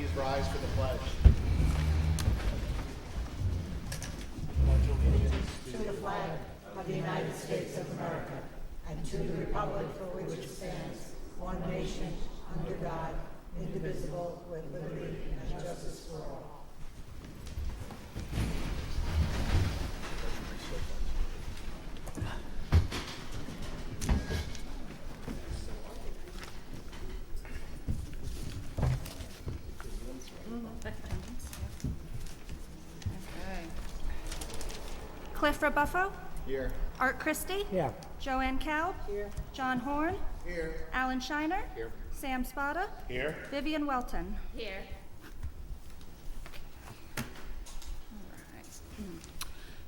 please rise for the pledge. To the flag of the United States of America and to the republic for which it stands, one nation, under God, indivisible, with liberty and justice for all. Okay. Cliff Rebuffo, Here. Art Christie, Here. Joanne Cow, Here. John Horn, Here. Alan Shiner, Here. Sam Spada, Here. Vivian Welton. Here.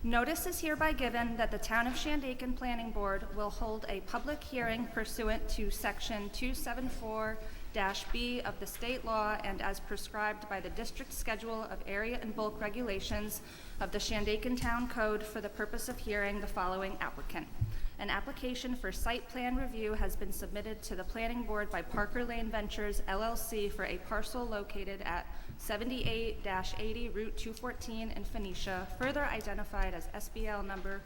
Notice is hereby given that the Town of Shandaken Planning Board will hold a public hearing pursuant to Section 274-B of the state law and as prescribed by the District Schedule of Area and Bulk Regulations of the Shandaken Town Code for the purpose of hearing the following applicant. An application for site plan review has been submitted to the Planning Board by Parker Lane Ventures LLC for a parcel located at 78-80 Route 214 in Phoenicia, further identified as SBL number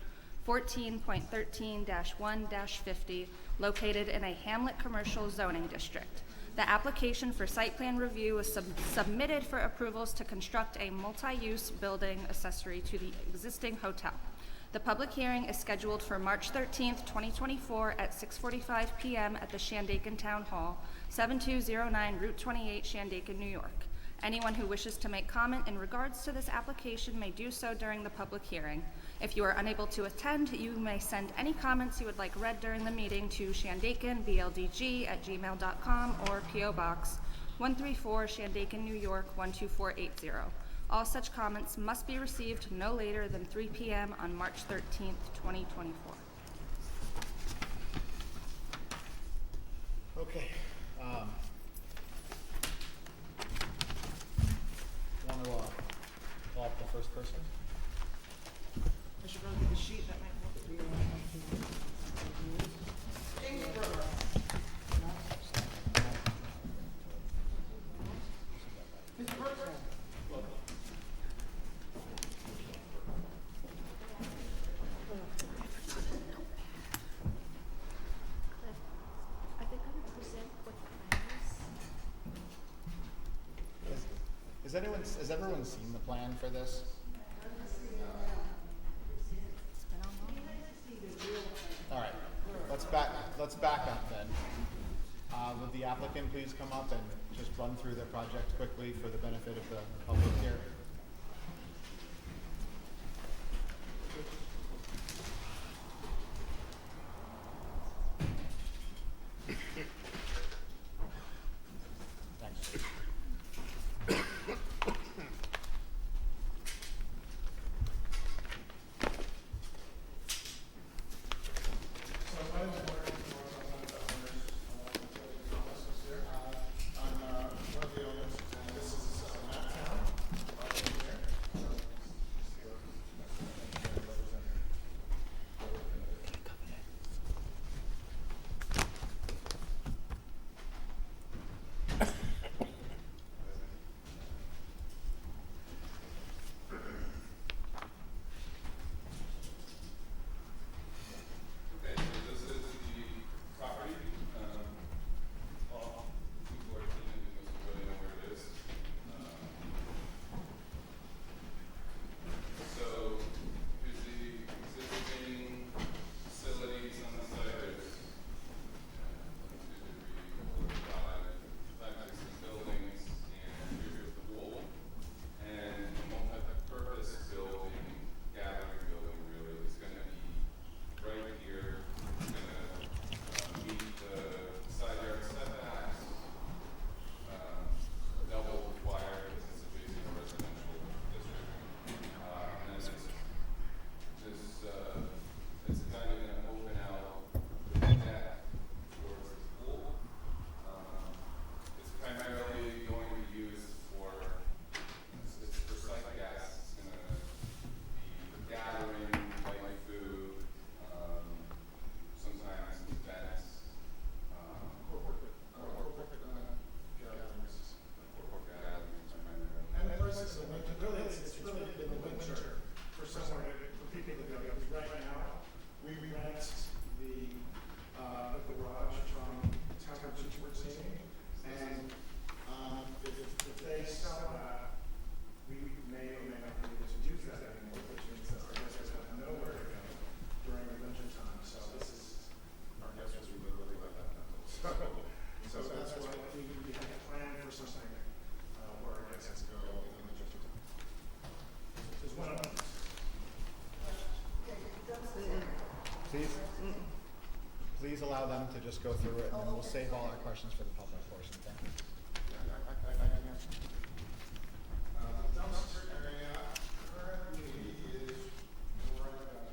14.13-1-50, located in a Hamlet Commercial Zoning District. The application for site plan review was submitted for approvals to construct a multi-use building accessory to the existing hotel. The public hearing is scheduled for March 13th, 2024 at 6:45 p.m. at the Shandaken Town Hall, 7209 Route 28, Shandaken, New York. Anyone who wishes to make comment in regards to this application may do so during the public hearing. If you are unable to attend, you may send any comments you would like read during the meeting to shandakenbldg@gmail.com or P.O. Box 134, Shandaken, New York 12480. All such comments must be received no later than 3 p.m. on March 13th, 2024. Okay. Want to call up the first person? I should run through the sheet that might help you. James Brewer. Mr. Berger. Are they going to present what plans? Has everyone seen the plan for this? All right, let's back up then. Would the applicant please come up and just run through their project quickly for the benefit of the public here? Thanks. I'm one of the owners, and this is Matt Town. them to just go through it, and then we'll save all our questions for the public portion. Thank you. Dumpster area currently is right about,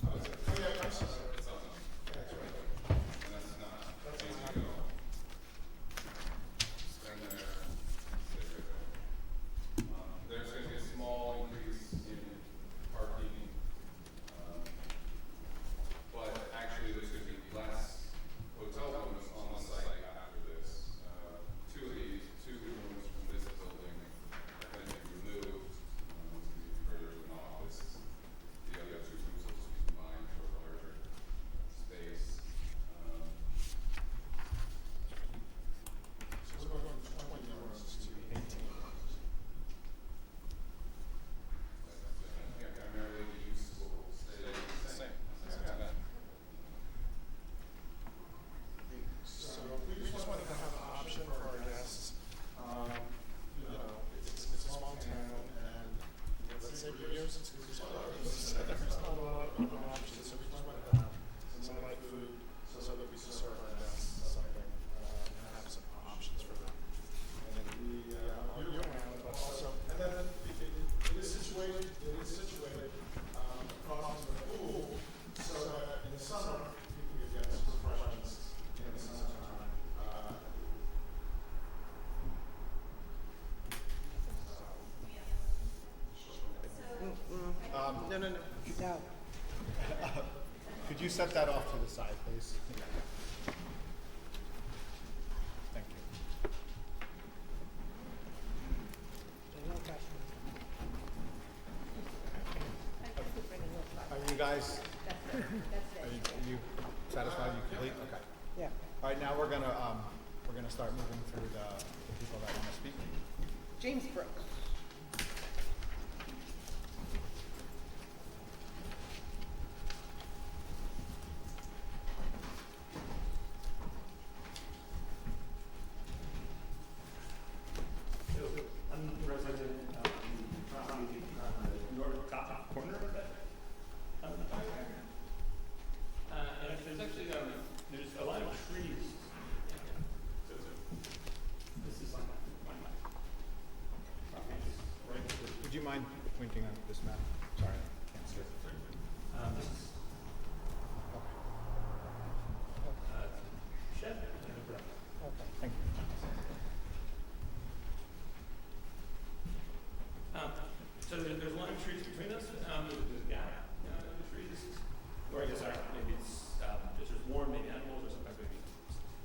oh, yeah, I'm sorry. That's right. And that's not, That's easy not to go. Stand there, stay right there. There's gonna be a small increase in parking, but actually there's gonna be less hotel rooms on the site after this. Two rooms from this building are gonna be removed, to be converted to an office. The other two rooms will just be combined for a larger space. So we're going from 20 rooms to 18 rooms. Primarily the use will stay the same. That's not bad. So we just wanted to have an option for our guests. You know, it's a small town, and let's say for years it's there's not a lot of options. So we just wanted to have some light food so that we can serve our guests something and have some options for them. And then year round, but also, and then it is situated across from the pool, so that in the summer people can get some refreshments in the summertime. No. Could you set that off to the side, please? Thank you. No questions. Are you guys, are you satisfied, you complete? Okay. Yeah. All right, now we're gonna start moving through the people that want to speak. James Brooks. I'm resident of the property on the north top corner of that. And there's actually, there's a lot of trees. So this is like my property is right to the, Would you mind pointing on this map? Sorry, I can't see it. this is, shed. Okay, thank you. So there's a line of trees between us, there's a gap, in the trees, or I guess, maybe it's, just there's warm, maybe animals, or sometimes maybe,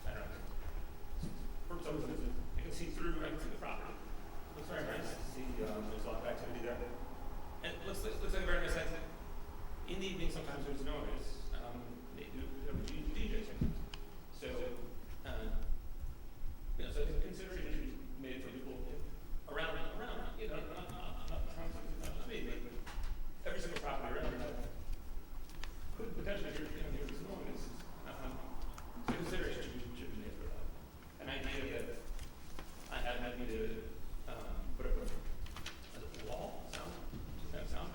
I don't know. For some reason, I can see through, I can see the property. Looks very nice to see, there's a lot of activity there. And it looks like a very nice site. In the evening, sometimes there's noise, they do have a DJ thing. So, so I think consideration should be made for people around, not me, but every single property around that could potentially hear this noise. So consideration should be made for that. An idea that I had maybe to put up a wall, sound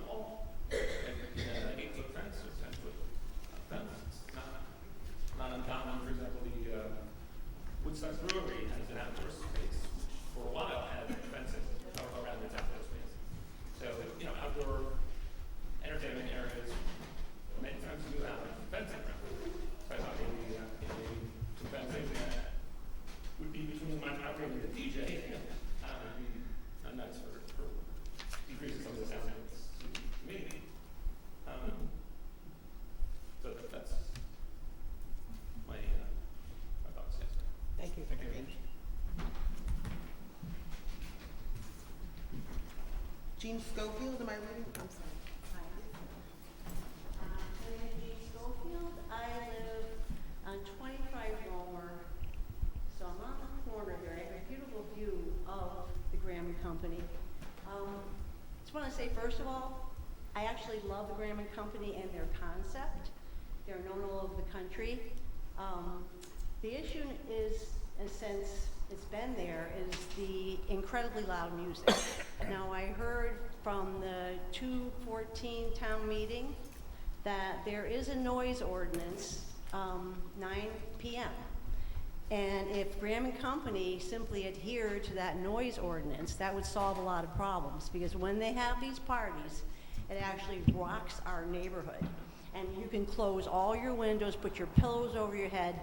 wall, and an 8-foot fence or 10-foot fence. It's not uncommon. For example, the Woodstock Brewery has an outdoor space, which for a while had fencing around its outdoor space. So, outdoor entertainment areas, many times do have fencing around. So I thought maybe some fencing that would be between my property and the DJ, would be nice for decreasing some of the sound to me. So that's my thoughts, yes. Thank you. Thank you. Jean Schofield, am I reading? I'm sorry. My name is Jean Schofield. I live on 25 Romer, so I'm on the corner here. I have a beautiful view of the Graham and Company. Just want to say, first of all, I actually love the Graham and Company and their concept. They're known all over the country. The issue is, and since it's been there, is the incredibly loud music. Now, I heard from the 214 town meeting that there is a noise ordinance 9 p.m. And if Graham and Company simply adhered to that noise ordinance, that would solve a lot of problems, because when they have these parties, it actually rocks our neighborhood. And you can close all your windows, put your pillows over your head,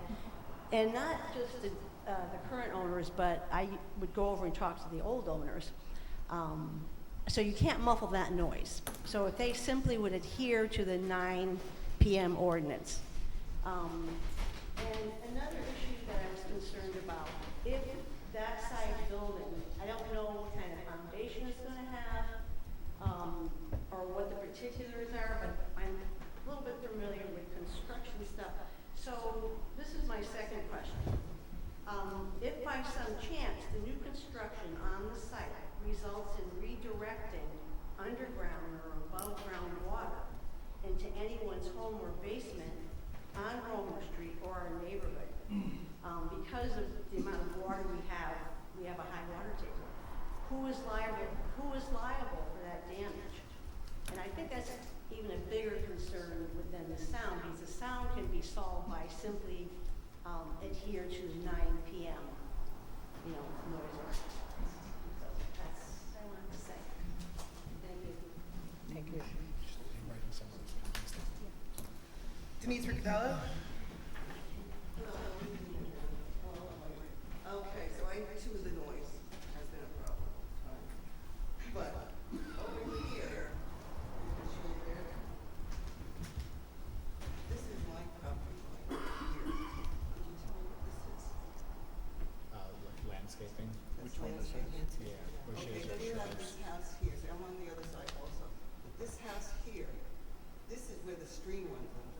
and not just the current owners, but I would go over and talk to the old owners. So you can't muffle that noise. So if they simply would adhere to the 9 p.m. ordinance. And another issue that I was concerned about, if that size building, I don't know what kind of foundation it's gonna have, or what the particulars are, but I'm a little bit familiar with construction stuff. So this is my second question. If by some chance the new construction on the site results in redirecting underground or above ground water into anyone's home or basement on Romer Street or our neighborhood, because of the amount of water we have a high water table. Who is liable for that damage? And I think that's even a bigger concern than the sound, because the sound can be solved by simply adhere to 9 p.m. Noise ordinance. So that's what I wanted to say. Thank you. Thank you. Denise Riccatello? Okay, so I too, the noise has been a problem. But over here, this is my property line here. Can you tell me what this is? Like landscaping. Which one is it? Yeah, bushes Okay, or then you have shrubs. this house here, so I'm on the other side also. But this house here, this is where the stream runs under.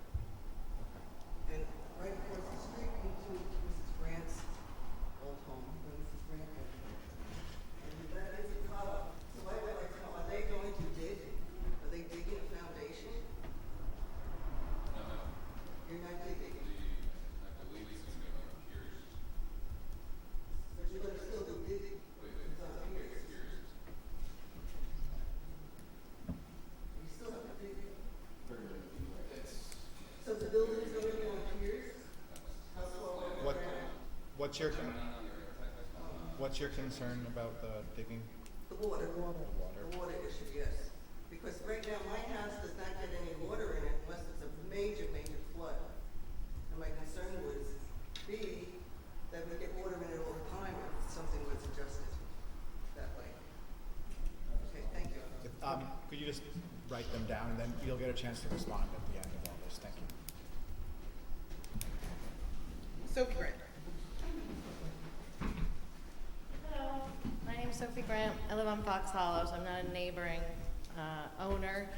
And right across the street into Mrs. Grant's old home, where Mrs. Grant lived. And that is a column. So why would I tell, are they going to dig? Are they digging a foundation? No, no. You're not digging. I believe it's gonna go up here. But you're gonna still be digging. It's up here. You still have to dig. So the building's gonna be on piers? How far over What, ground? what's your concern about the digging? The water. Water. The water issue, yes. Because right now, my house does not get any water in it unless it's a major, major flood. And my concern would be that we get water in it all the time if something was adjusted that way. Okay, thank you. Could you just write them down, and then you'll get a chance to respond at the end of all this. Thank you. Sophie Grant? Hello, my name is Sophie Grant. I live on Fox Hollow, so I'm not a neighboring owner.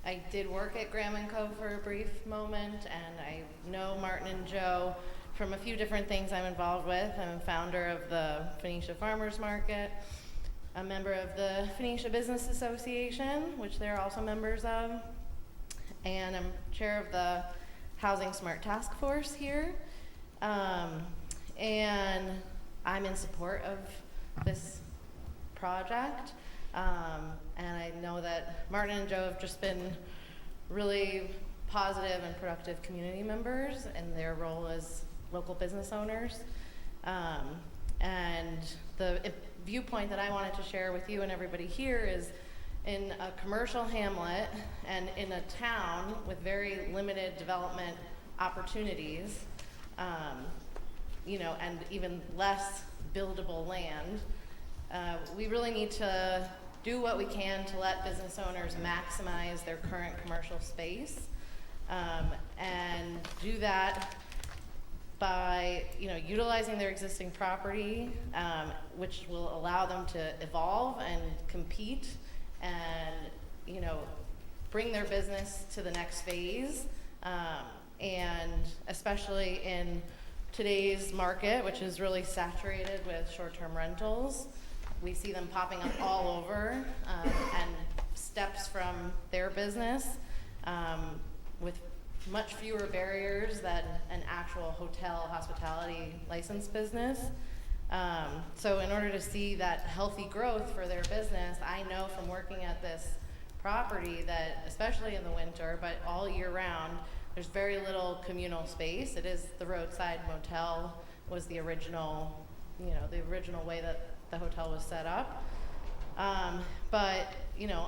I did work at Graham & Co. for a brief moment, and I know Martin and Joe from a few different things I'm involved with. I'm a founder of the Phoenicia Farmers Market, a member of the Phoenicia Business Association, which they're also members of, and I'm chair of the Housing Smart Task Force here. And I'm in support of this project. And I know that Martin and Joe have just been really positive and productive community members in their role as local business owners. And the viewpoint that I wanted to share with you and everybody here is in a commercial hamlet and in a town with very limited development opportunities, and even less buildable land, we really need to do what we can to let business owners maximize their current commercial space, and do that by utilizing their existing property, which will allow them to evolve and compete and bring their business to the next phase, and especially in today's market, which is really saturated with short-term rentals. We see them popping up all over, and steps from their business with much fewer barriers than an actual hotel hospitality licensed business. So in order to see that healthy growth for their business, I know from working at this property that, especially in the winter, but all year round, there's very little communal space. It is the roadside motel was the original, the original way that the hotel was set up. But,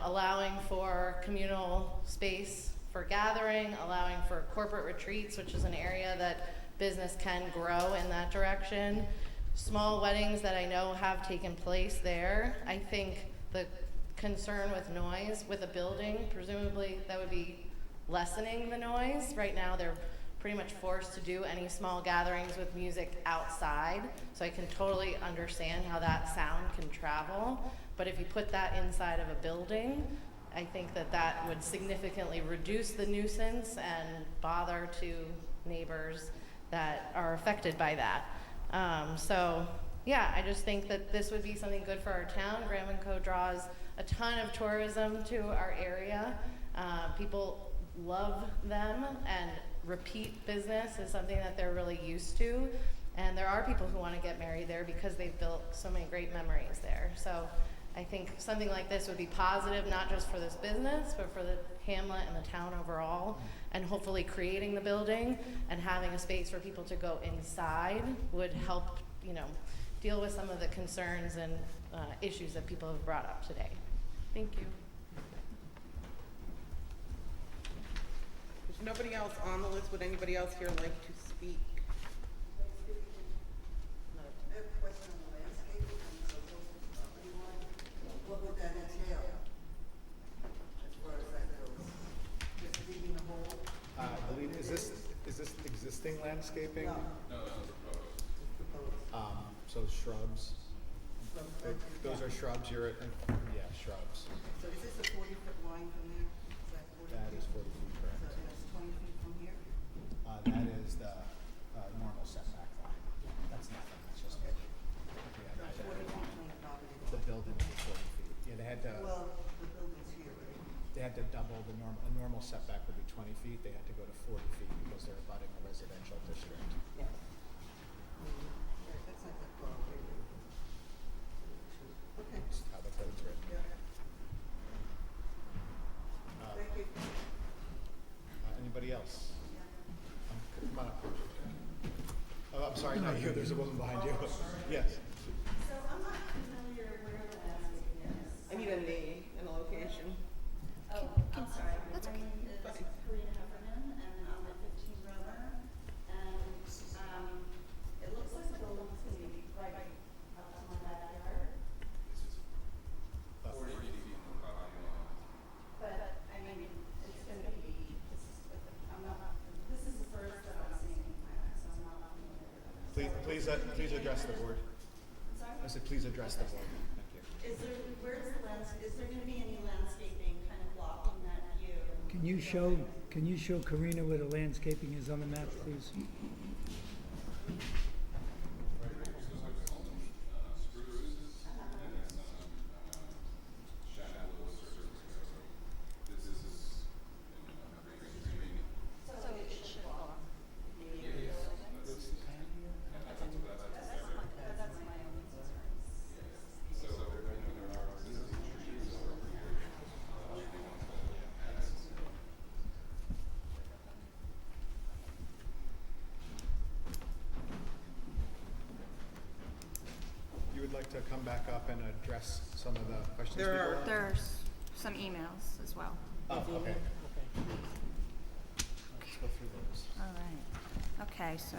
allowing for communal space for gathering, allowing for corporate retreats, which is an area that business can grow in that direction. Small weddings that I know have taken place there. I think the concern with noise with a building, presumably that would be lessening the noise. Right now they're pretty much forced to do any small gatherings with music outside, so I can totally understand how that sound can travel. But if you put that inside of a building, I think that that would significantly reduce the nuisance and bother to neighbors that are affected by that. So yeah, I just think that this would be something good for our town. Graham & Co. draws a ton of tourism to our area. People love them, and repeat business is something that they're really used to. And there are people who want to get married there because they've built so many great memories there. So I think something like this would be positive, not just for this business, but for the hamlet and the town overall. And hopefully creating the building and having a space for people to go inside would help, deal with some of the concerns and issues that people have brought up today. Thank you. There's nobody else on the list. Would anybody else here like to speak? I have a question on the landscaping and the proposed property line. What would that entail as far as that goes? Just digging a hole? I believe, is this existing landscaping? No. No, this is proposed. It's proposed. So shrubs, From right to those the- are shrubs, yeah, shrubs. So is this a 40-foot line from there? Is that 40 That feet? is 40 feet, So, correct. and it's 20 feet from here? That is the normal setback line. That's nothing, that's just, So yeah, 40 feet from the property the line. building is 40 feet. Yeah, they had to, Well, the building's here, right? they had to double a normal setback would be 20 feet, they had to go to 40 feet because they're abutting a residential district. Yeah. Right, that's not that far away. Okay. That's how the code's written. Yeah. Uh, Thank you. Anybody else? Come on up. Oh, I'm sorry, not you, there's a woman behind you. Yes. So I'm not familiar where the landscaping is. I need a name and a location. Oh, I'm sorry. My name is Karina Heffernan, and I'm at 15 Romer. And it looks like the building's going to be right up to my backyard. 40 feet from the property line. But, I mean, it's going to be, this is the first that I'm seeing in plans, so I'm not familiar with it. Please address the board. I'm sorry? I said, please address the board. Thank you. Is there going to be any landscaping kind of blocking that view? Can you show Karina where the landscaping is on the map, please? Spruces, and then some shallow surface. This is, green. So it should block the view. Yes, that's That's my only concern. so, there are existing trees over here. They want to add some. You would like to come back up and address some of the questions There people are- have? There's some emails as well. Oh, okay. Let's go through those. All right. Okay, so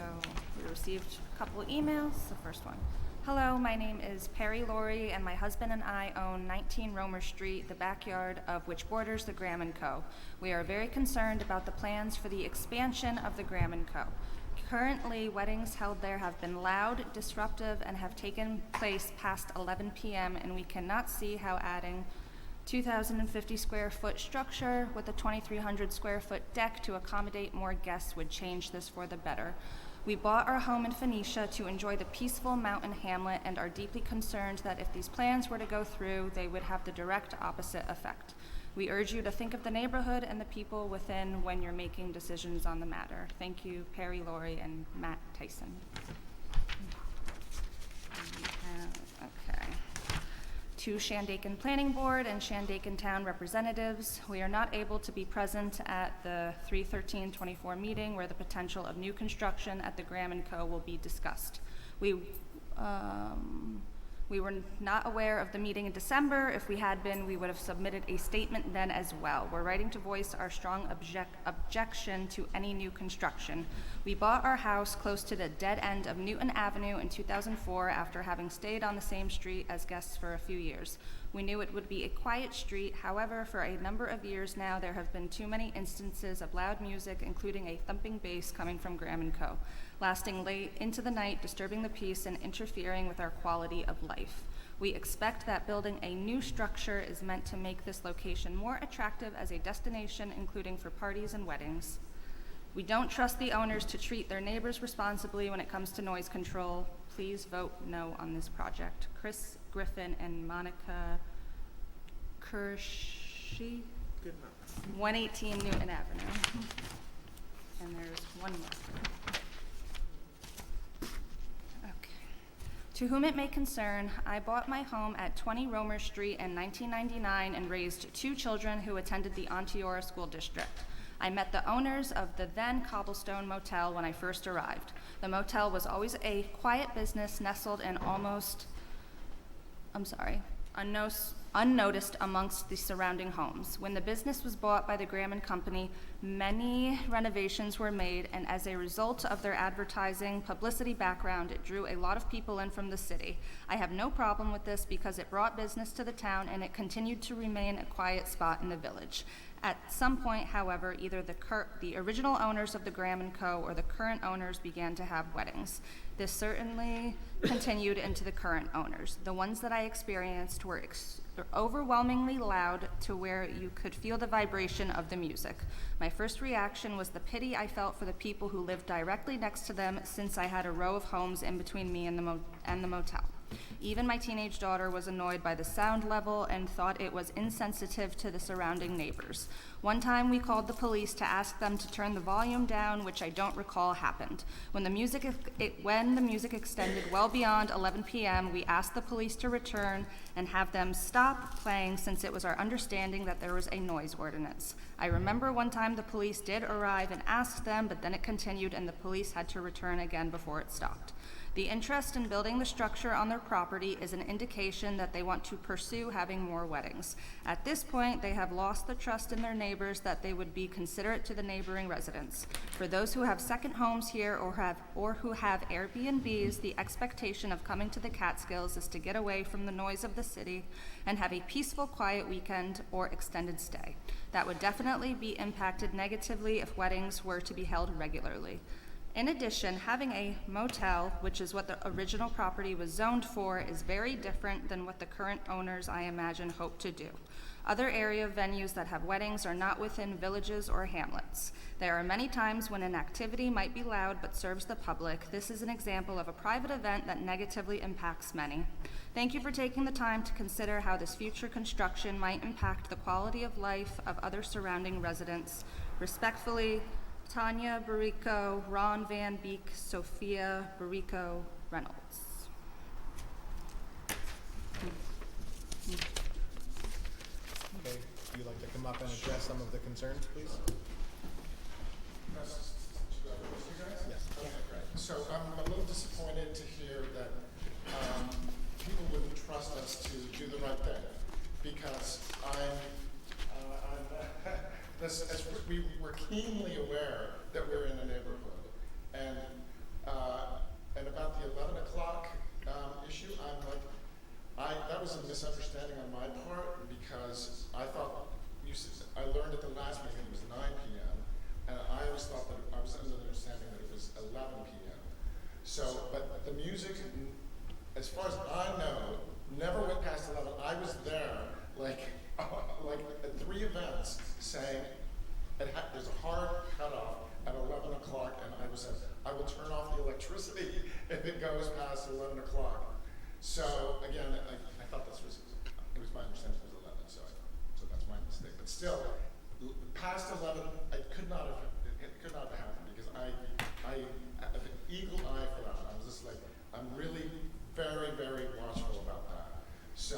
we received a couple of emails. The first one. Hello, my name is Perry Laurie, and my husband and I own 19 Romer Street, the backyard of which borders the Graham & Co. We are very concerned about the plans for the expansion of the Graham & Co. Currently, weddings held there have been loud, disruptive, and have taken place past 11 p.m., and we cannot see how adding 2,050 square foot structure with a 2,300 square foot deck to accommodate more guests would change this for the better. We bought our home in Phoenicia to enjoy the peaceful mountain hamlet and are deeply concerned that if these plans were to go through, they would have the direct opposite effect. We urge you to think of the neighborhood and the people within when you're making decisions on the matter. Thank you, Perry Laurie and Matt Tyson. Okay. to Shandaken Planning Board and Shandaken Town representatives. We are not able to be present at the 3/13/24 meeting where the potential of new construction at the Graham & Co. will be discussed. We were not aware of the meeting in December. If we had been, we would have submitted a statement then as well. We're writing to voice our strong objection to any new construction. We bought our house close to the dead end of Newton Avenue in 2004 after having stayed on the same street as guests for a few years. We knew it would be a quiet street. However, for a number of years now, there have been too many instances of loud music, including a thumping bass coming from Graham & Co., lasting late into the night, disturbing the peace and interfering with our quality of life. We expect that building a new structure is meant to make this location more attractive as a destination, including for parties and weddings. We don't trust the owners to treat their neighbors responsibly when it comes to noise control. Please vote no on this project. Chris Griffin and Monica Kershey, Good enough. 118 Newton Avenue. And there's one more. To whom it may concern, I bought my home at 20 Romer Street in 1999 and raised 2 children who attended the Onteora School District. I met the owners of the then Cobblestone Motel when I first arrived. The motel was always a quiet business nestled in unnoticed amongst the surrounding homes. When the business was bought by the Graham & Company, many renovations were made, and as a result of their advertising publicity background, it drew a lot of people in from the city. I have no problem with this because it brought business to the town and it continued to remain a quiet spot in the village. At some point, however, either the original owners of the Graham & Co. or the current owners began to have weddings. This certainly continued into the current owners. The ones that I experienced were overwhelmingly loud to where you could feel the vibration of the music. My first reaction was the pity I felt for the people who lived directly next to them, since I had a row of homes in between me and the motel. Even my teenage daughter was annoyed by the sound level and thought it was insensitive to the surrounding neighbors. One time we called the police to ask them to turn the volume down, which I don't recall happened. When the music extended well beyond 11 p.m., we asked the police to return and have them stop playing, since it was our understanding that there was a noise ordinance. I remember one time the police did arrive and asked them, but then it continued and the police had to return again before it stopped. The interest in building the structure on their property is an indication that they want to pursue having more weddings. At this point, they have lost the trust in their neighbors that they would be considerate to the neighboring residents. For those who have second homes here or who have Airbnbs, the expectation of coming to the Catskills is to get away from the noise of the city and have a peaceful, quiet weekend or extended stay. That would definitely be impacted negatively if weddings were to be held regularly. In addition, having a motel, which is what the original property was zoned for, is very different than what the current owners, I imagine, hope to do. Other area venues that have weddings are not within villages or hamlets. There are many times when an activity might be loud but serves the public. This is an example of a private event that negatively impacts many. Thank you for taking the time to consider how this future construction might impact the quality of life of other surrounding residents. Respectfully, Tanya Barrico, Ron Van Beek, Sophia Barrico Reynolds. Okay, would you like to come up and address some of the concerns, please? Yes. So I'm a little disappointed to hear that people wouldn't trust us to do the right thing, because we were keenly aware that we're in a neighborhood, and about the 11 o'clock issue, that was a misunderstanding on my part, because I thought I learned at the last meeting it was 9 p.m. and I always thought that I was under the understanding that it was 11 p.m. So, but the music, as far as I know, never went past 11. I was there, like at 3 events, saying there's a hard cutoff at 11 o'clock, and I will turn off the electricity if it goes past 11 o'clock. So again, I thought it was my understanding it was 11, so that's my mistake. But still, past 11, it could not have happened, because I have an eagle eye for that. I was just like, I'm really very, very watchful about that. So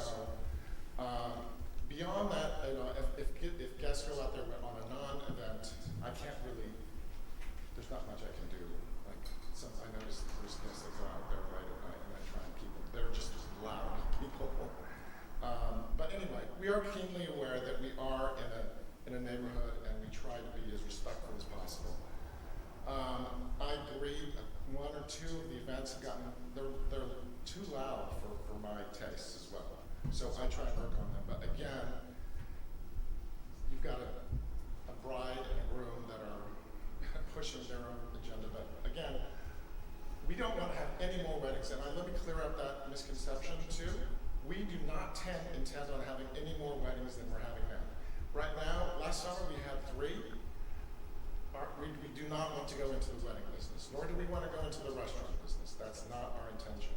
we are keenly aware that we are in a neighborhood and we try to be as respectful as possible. I agree, one or two of the events have gotten, they're too loud for my tastes as well. So I try and work on them, but again, you've got a bride and a groom that are pushing their own agenda, but again, we don't want to have any more weddings, and let me clear up that misconception too. We do not intend on having any more weddings than we're having now. Right now, last summer we had 3. We do not want to go into the wedding business, nor do we want to go into the restaurant business. That's not our intention.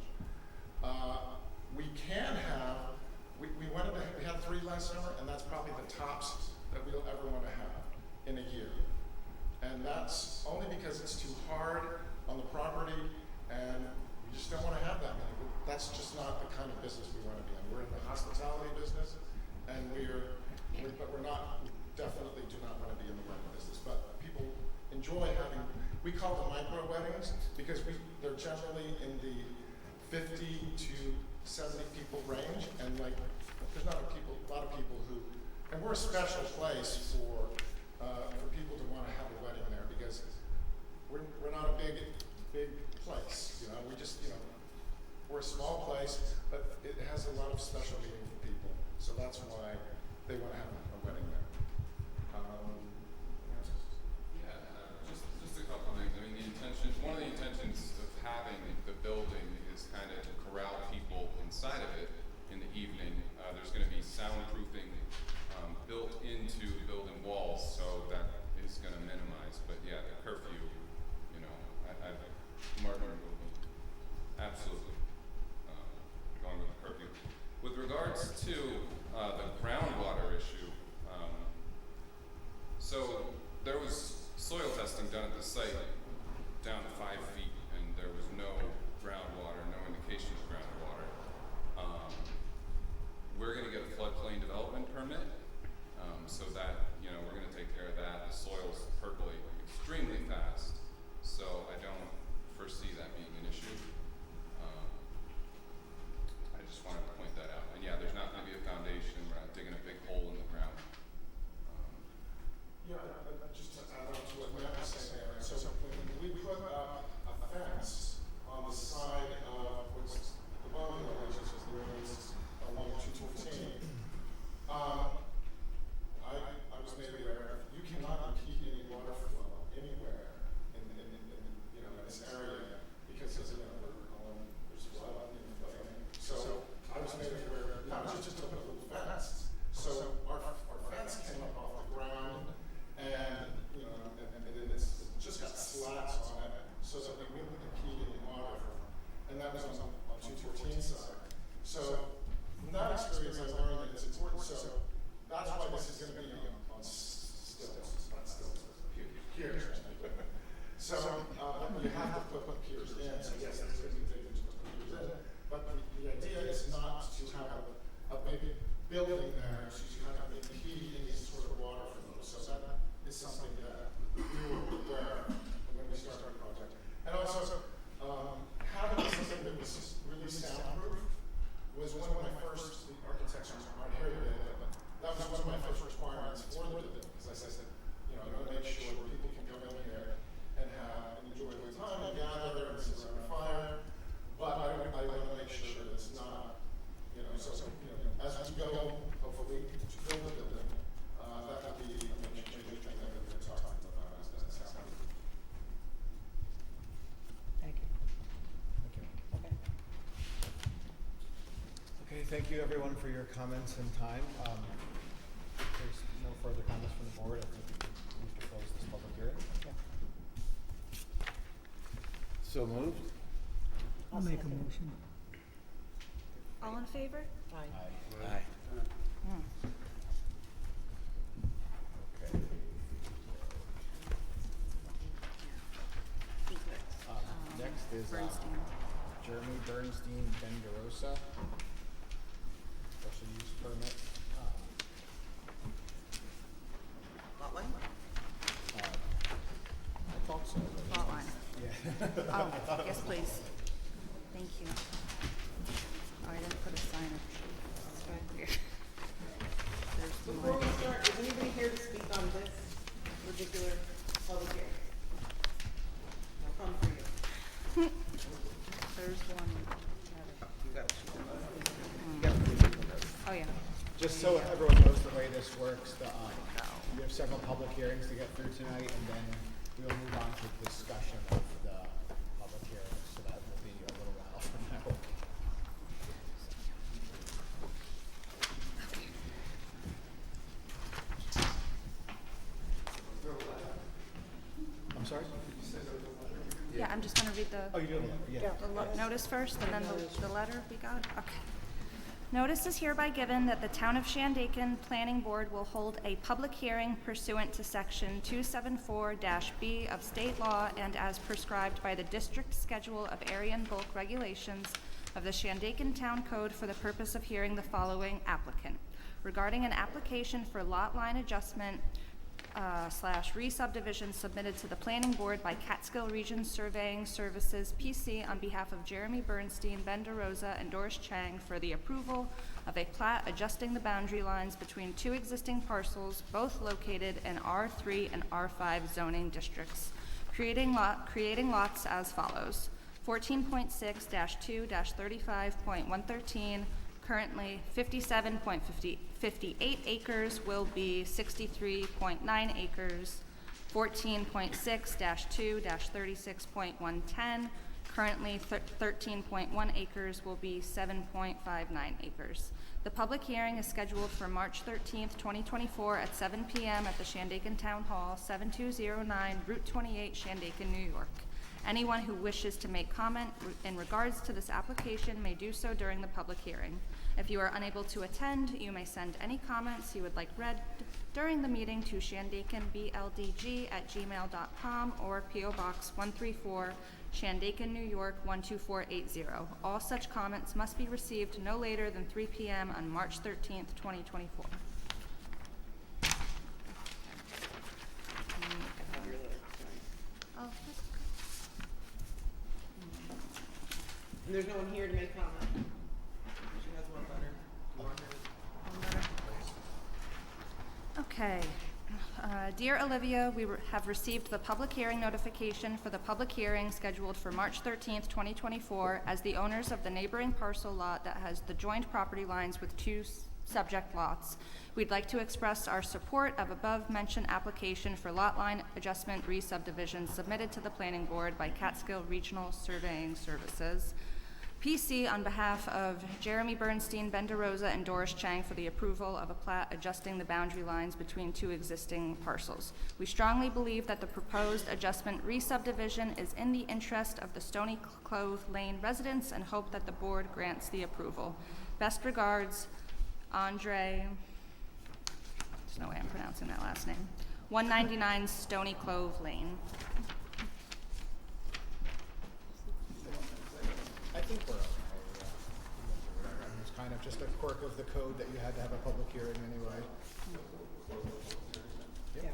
We can have, we had 3 last summer, and that's probably the tops that we'll ever want to have in a year. And that's only because it's too hard on the property, and we just don't want to have that many. That's just not the kind of business we want to be in. We're in the hospitality business, and we definitely do not want to be in the wedding business. But people enjoy having, we call them micro weddings because they're generally in the 50 to 70 people range, and there's not a lot of people who, and we're a special place for people to want to have a wedding there because we're not a big place, we just, we're a small place, but it has a lot of special meaning for people, so that's why they want to have a wedding there. Just a couple things. I mean, one of the intentions of having the building is kind of to corral people inside of it in the evening. There's going to be soundproofing built into building walls, so that is going to minimize. But yeah, the curfew, Martin will be absolutely going with the curfew. With regards to the groundwater issue, so there was soil testing done at the site down to 5 feet, and there was no groundwater, no indication of groundwater. We're going to get a floodplain development permit, so that we're going to take care of that. The soils percolate extremely fast, so I don't foresee that being an issue. I just wanted to point that out. And yeah, there's not going to be a foundation. We're not digging a big hole in the ground. Just to add on to what Matt was saying there, so when we put up a fence on the side of what's the bottom of which is the roads along 214, I was made aware you cannot impede any water flow anywhere in this area because there's flood in the flooding. So I was made aware not just to put a little fence. So our fence came up off the ground, and it's just got slats on it so that we wouldn't impede any water. And that was on 214 side. So from that experience, I learned that it's important. So that's why this is going to be on stilts, not stilts, piers. So you have to put piers in. So yes, there's going to be things to put piers in. But the idea is not to have a big building there to kind of impede any sort of water flow. So that is something that we were aware of when we started our project. And also, having something that was really soundproof was one of my first, the architects aren't here today, but that was one of my first requirements for the building, because I said, I want to make sure people can come in here and enjoy the time and gather and sit around a fire, but I want to make sure that it's not, as we go, hopefully, to build the building, that would be a major thing that we're talking about as soundproof. Thank you. Okay. Okay, thank you everyone for your comments and time. If there's no further comments from the board, I think we need to close this public hearing. So moved. I'll make a motion. All in favor? Aye. Aye. Okay. Next is Bernstein. Jeremy Bernstein Benderosa, special use permit. Lot line? I thought so. but- Lot line. Yeah. Oh, yes, please. Thank you. Oh, I didn't put a sign up. Here. Just so everyone knows the way this works, we have several public hearings to get through tonight, and then we'll move on to discussion of the public hearings, so that will be a little while from now. I'm sorry? Yeah, I'm just gonna read the. Oh, you're doing it, yeah. The notice first, and then the letter we got? Okay. Notice is hereby given that the Town of Shandaken Planning Board will hold a public hearing pursuant to Section 274-B of state law and as prescribed by the District Schedule of Area and Bulk Regulations of the Shandaken Town Code for the purpose of hearing the following applicant. Regarding an application for lot line adjustment / re-subdivision submitted to the Planning Board by Catskill Region Surveying Services, PC, on behalf of Jeremy Bernstein, Ben DeRosa, and Doris Chang for the approval of a plat adjusting the boundary lines between two existing parcels, both located in R3 and R5 zoning districts, creating lots as follows. 14.6-2-35.113, currently 57.58 acres will be 63.9 acres. 14.6-2-36.110, currently 13.1 acres will be 7.59 acres. The public hearing is scheduled for March 13th, 2024 at 7 p.m. at the Shandaken Town Hall, 7209 Route 28, Shandaken, New York. Anyone who wishes to make comment in regards to this application may do so during the public hearing. If you are unable to attend, you may send any comments you would like read during the meeting to shandakenbldg@gmail.com or P.O. Box 134, Shandaken, New York 12480. All such comments must be received no later than 3 p.m. on March 13th, 2024. Oh, that's okay. And there's no one here to make comment. She has one letter. Do you want her to- Okay. Dear Olivia, we have received the public hearing notification for the public hearing scheduled for March 13th, 2024, as the owners of the neighboring parcel lot that has the joined property lines with two subject lots. We'd like to express our support of above-mentioned application for lot line adjustment re-subdivision submitted to the Planning Board by Catskill Regional Surveying Services, PC, on behalf of Jeremy Bernstein, Ben DeRosa, and Doris Chang for the approval of a plat adjusting the boundary lines between two existing parcels. We strongly believe that the proposed adjustment re-subdivision is in the interest of the Stony Clove Lane residents and hope that the board grants the approval. Best regards, Andre, there's no way I'm pronouncing that last name, 199 Stony Clove Lane. I think we're okay. It's kind of just a quirk of the code that you had to have a public hearing anyway. Yeah,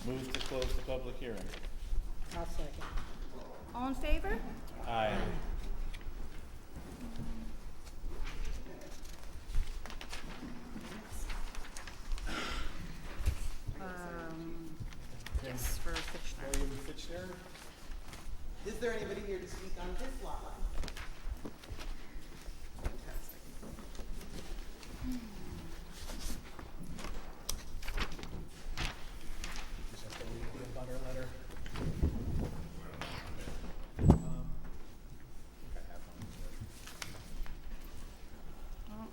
Move to close the public hearing. I'll second. All in favor? Aye. Yes, for Fitchner. William Fitchner? Is there anybody here to speak on this lot line? Fantastic. Just have to read the abutter letter. I think I have one. Oh,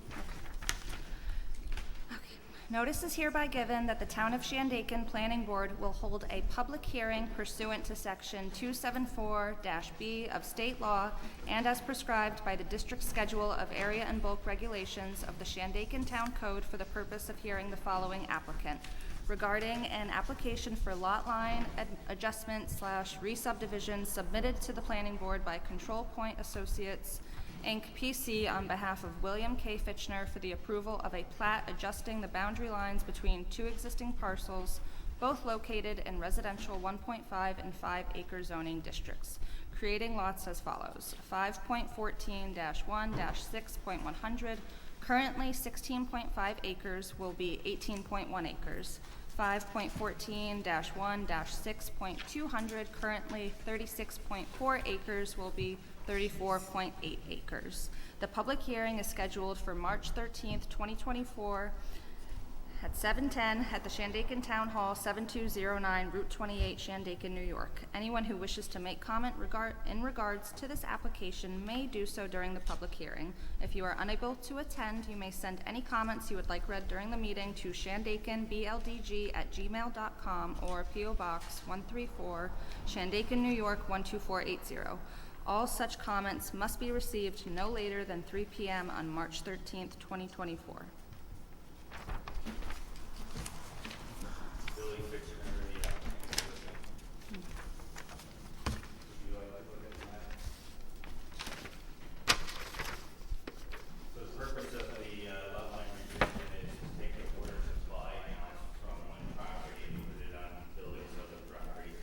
okay. Notice is hereby given that the Town of Shandaken Planning Board will hold a public hearing pursuant to Section 274-B of state law and as prescribed by the District Schedule of Area and Bulk Regulations of the Shandaken Town Code for the purpose of hearing the following applicant. Regarding an application for lot line adjustment / re-subdivision submitted to the Planning Board by Control Point Associates, Inc., PC, on behalf of William K. Fitchner for the approval of a plat adjusting the boundary lines between two existing parcels, both located in residential 1.5 and 5 acre zoning districts, creating lots as follows. 5.14-1-6.100, currently 16.5 acres will be 18.1 acres. 5.14-1-6.200, currently 36.4 acres will be 34.8 acres. The public hearing is scheduled for March 13th, 2024 at 7:10 at the Shandaken Town Hall, 7209 Route 28, Shandaken, New York. Anyone who wishes to make comment in regards to this application may do so during the public hearing. If you are unable to attend, you may send any comments you would like read during the meeting to shandakenbldg@gmail.com or P.O. Box 134, Shandaken, New York 12480. All such comments must be received no later than 3 p.m. on March 13th, 2024. So the purpose of the lot line revision is to take the water supply from one property and put it on buildings of the property,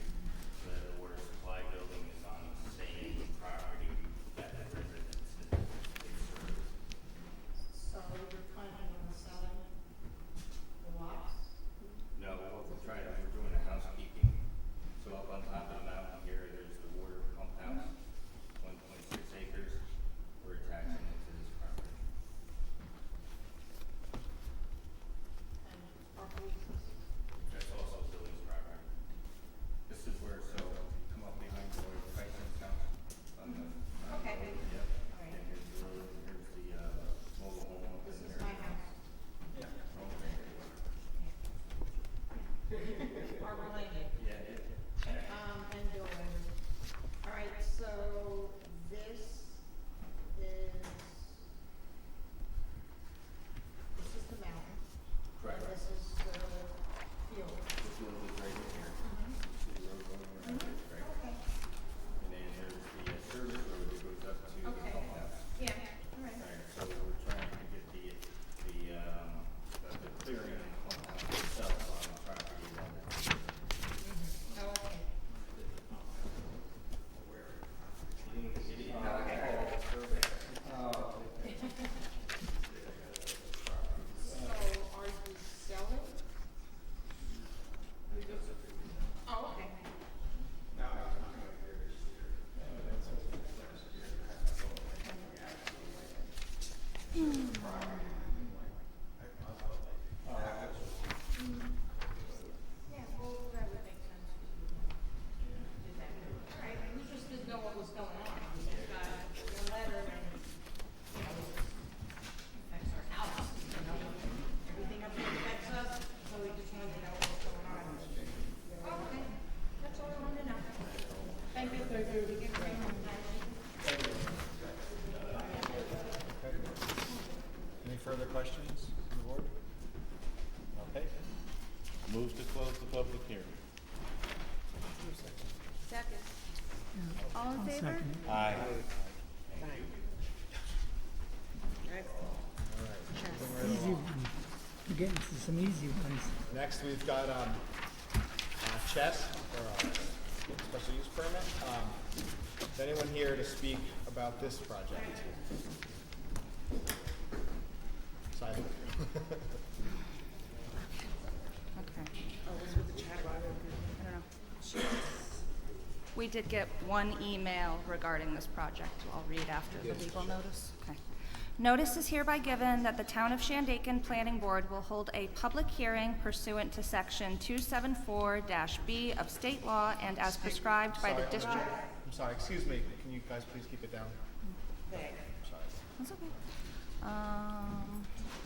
so that the water supply building is on the same property that the residence is served. So you're planning on selling the lots? No, what we're trying, we're doing a housekeeping. So up on top of the mountain here, there's the water pump house, 1.6 acres. We're attaching it to this property. And our leases? That's also Billy's property. This is where, so come up behind the Tyson's house on the. Okay. Yep. All right. And here's the road, and here's the, mobile home up in This is there. my house. Are related. Yeah, yeah. And building. All right, so this is the mountain. Correct. And this is the field. The field is right in here. You see the road going around it, right? Okay. And then there's the service road that goes up to the Okay. pump house. Yeah, all right. Right, so we're trying to get the clearing of the pump house itself on the property line. Oh, okay. So are you selling? Oh, okay. Yeah, well, that would make sense. Do that. All right, we just didn't know what was going on. We just got a letter and, you know, affects our house, you know, everything up here affects us, so we just wanted to know what was going on. Oh, okay, that's all I wanted to know. Thank you. Thank you. Any further questions from the board? Okay. Move to close the public hearing. Second. All in favor? Second. Aye. Easy one. We're getting to some easy ones. Next, we've got, Chess, or, special use permit. Is anyone here to speak about this project? Silent. Okay. Oh, this was the chat about it. I don't know. We did get one email regarding this project. I'll read after the legal notice. Okay. Notice is hereby given that the Town of Shandaken Planning Board will hold a public hearing pursuant to Section 274-B of state law and as prescribed by the Sorry, district. I'm sorry, excuse me. Can you guys please keep it down? Okay. I'm sorry. That's okay.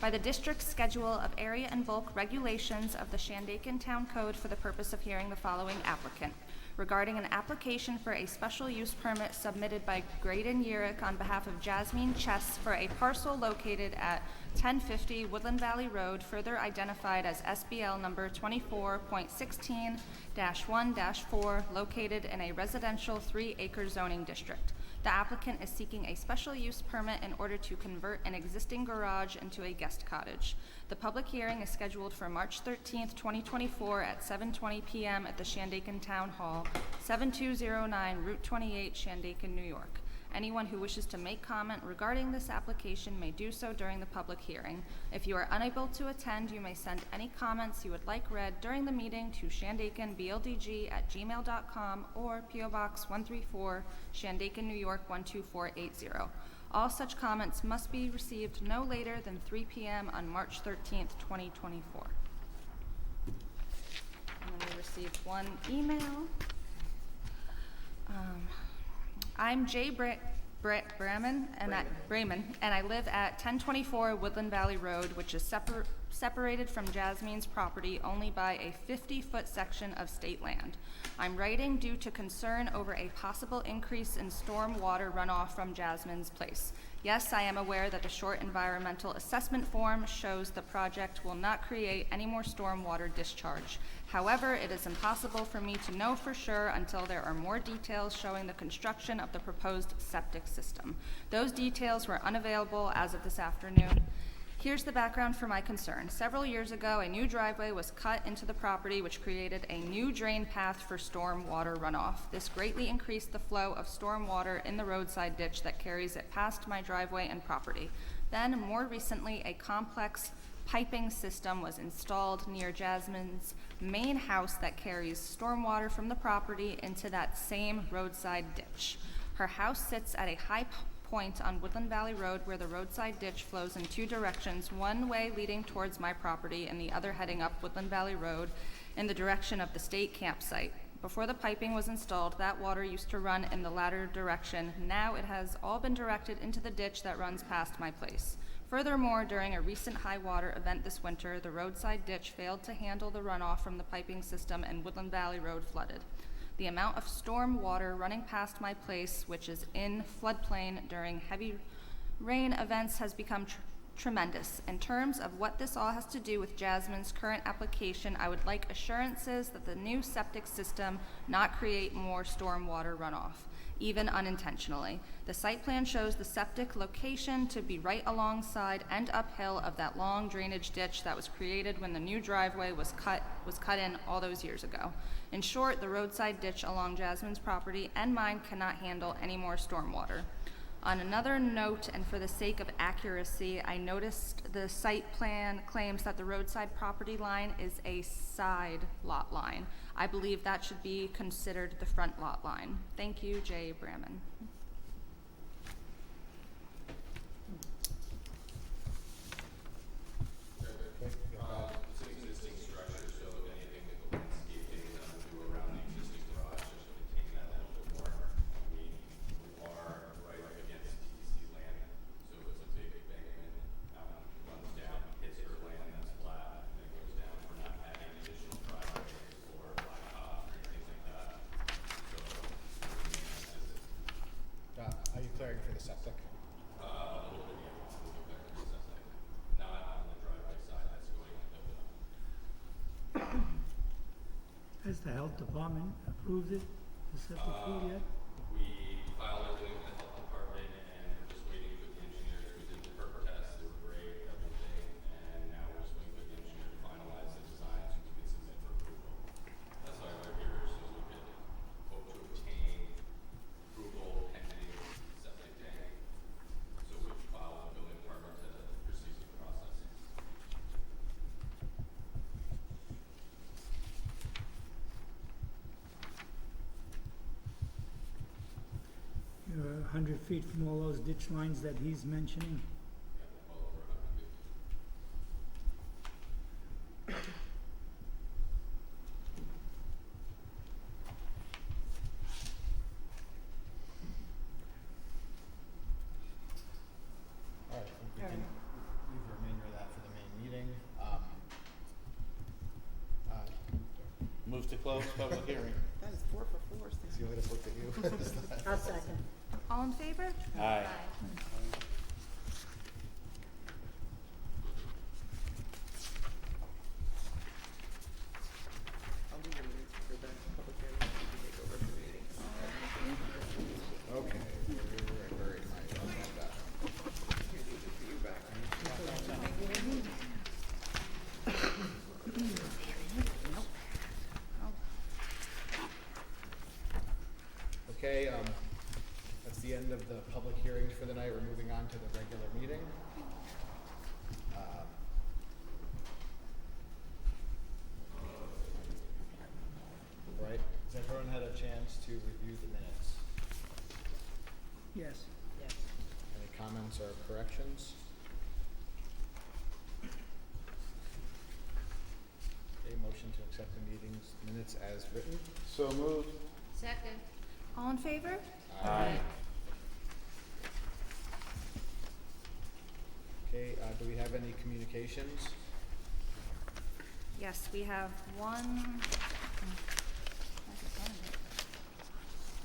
By the district's schedule of area and bulk regulations of the Shandaken Town Code for the purpose of hearing the following applicant. Regarding an application for a special use permit submitted by Graydon Yurick on behalf of Jasmine Chess for a parcel located at 1050 Woodland Valley Road, further identified as SBL number 24.16-1-4, located in a residential 3-acre zoning district. The applicant is seeking a special use permit in order to convert an existing garage into a guest cottage. The public hearing is scheduled for March 13th, 2024 at 7:20 p.m. at the Shandaken Town Hall, 7209 Route 28, Shandaken, New York. Anyone who wishes to make comment regarding this application may do so during the public hearing. If you are unable to attend, you may send any comments you would like read during the meeting to shandakenbldg@gmail.com or P.O. Box 134, Shandaken, New York 12480. All such comments must be received no later than 3 p.m. on March 13th, 2024. And then we received one email. I'm Jay Braman, and I live at 1024 Woodland Valley Road, which is separated from Jasmine's property only by a 50-foot section of state land. I'm writing due to concern over a possible increase in storm water runoff from Jasmine's place. Yes, I am aware that the short environmental assessment form shows the project will not create any more storm water discharge. However, it is impossible for me to know for sure until there are more details showing the construction of the proposed septic system. Those details were unavailable as of this afternoon. Here's the background for my concern. Several years ago, a new driveway was cut into the property, which created a new drain path for storm water runoff. This greatly increased the flow of storm water in the roadside ditch that carries it past my driveway and property. Then, more recently, a complex piping system was installed near Jasmine's main house that carries stormwater from the property into that same roadside ditch. Her house sits at a high point on Woodland Valley Road where the roadside ditch flows in two directions, one way leading towards my property and the other heading up Woodland Valley Road in the direction of the state campsite. Before the piping was installed, that water used to run in the latter direction. Now it has all been directed into the ditch that runs past my place. Furthermore, during a recent high water event this winter, the roadside ditch failed to handle the runoff from the piping system and Woodland Valley Road flooded. The amount of storm water running past my place, which is in floodplain during heavy rain events, has become tremendous. In terms of what this all has to do with Jasmine's current application, I would like assurances that the new septic system not create more storm water runoff, even unintentionally. The site plan shows the septic location to be right alongside and uphill of that long drainage ditch that was created when the new driveway was cut in all those years ago. In short, the roadside ditch along Jasmine's property and mine cannot handle any more stormwater. On another note, and for the sake of accuracy, I noticed the site plan claims that the roadside property line is a side lot line. I believe that should be considered the front lot line. Thank you, Jay Braman. It's an existing structure, so anything that the landscaping do around the existing garage just to contain that a little bit more. We are right up against TC land, so it's a big embankment, runs down, hits her land that's flat, and then goes down. We're not adding additional driveways or blacktop or anything like that. So, Are you clearing for the septic? a little bit, yeah, a little bit better than septic. Not on the driveway side, that's going a little bit up. Has the health department approved it, the septic field yet? We filed everything with the health department and we're just waiting for the engineers. We did the perk test, they were great, everything, and now we're just waiting for the engineer to finalize the design so we can submit for approval. That's why we're here, so we could hope to obtain approval pending septic tank. So we can file with the building department to proceed with the process. You're 100 feet from all those ditch lines that he's mentioning. Well over 100 feet. All right, I think we can leave the remainder of that for the main meeting. Move to close public hearing. That is 4 for 4, Stan. See, I just looked at you. I'll second. All in favor? Aye. I'll do the minutes for the public hearing. You can take over the meeting. Okay, where am I? Here, these are for you back. Okay, that's the end of the on to the regular meeting. Right, has everyone had a chance to review the minutes? Yes. Yes. Any comments or corrections? A motion to accept the meeting's minutes as written. So moved. Second. All in favor? Aye. Okay, do we have any communications? Yes, we have one.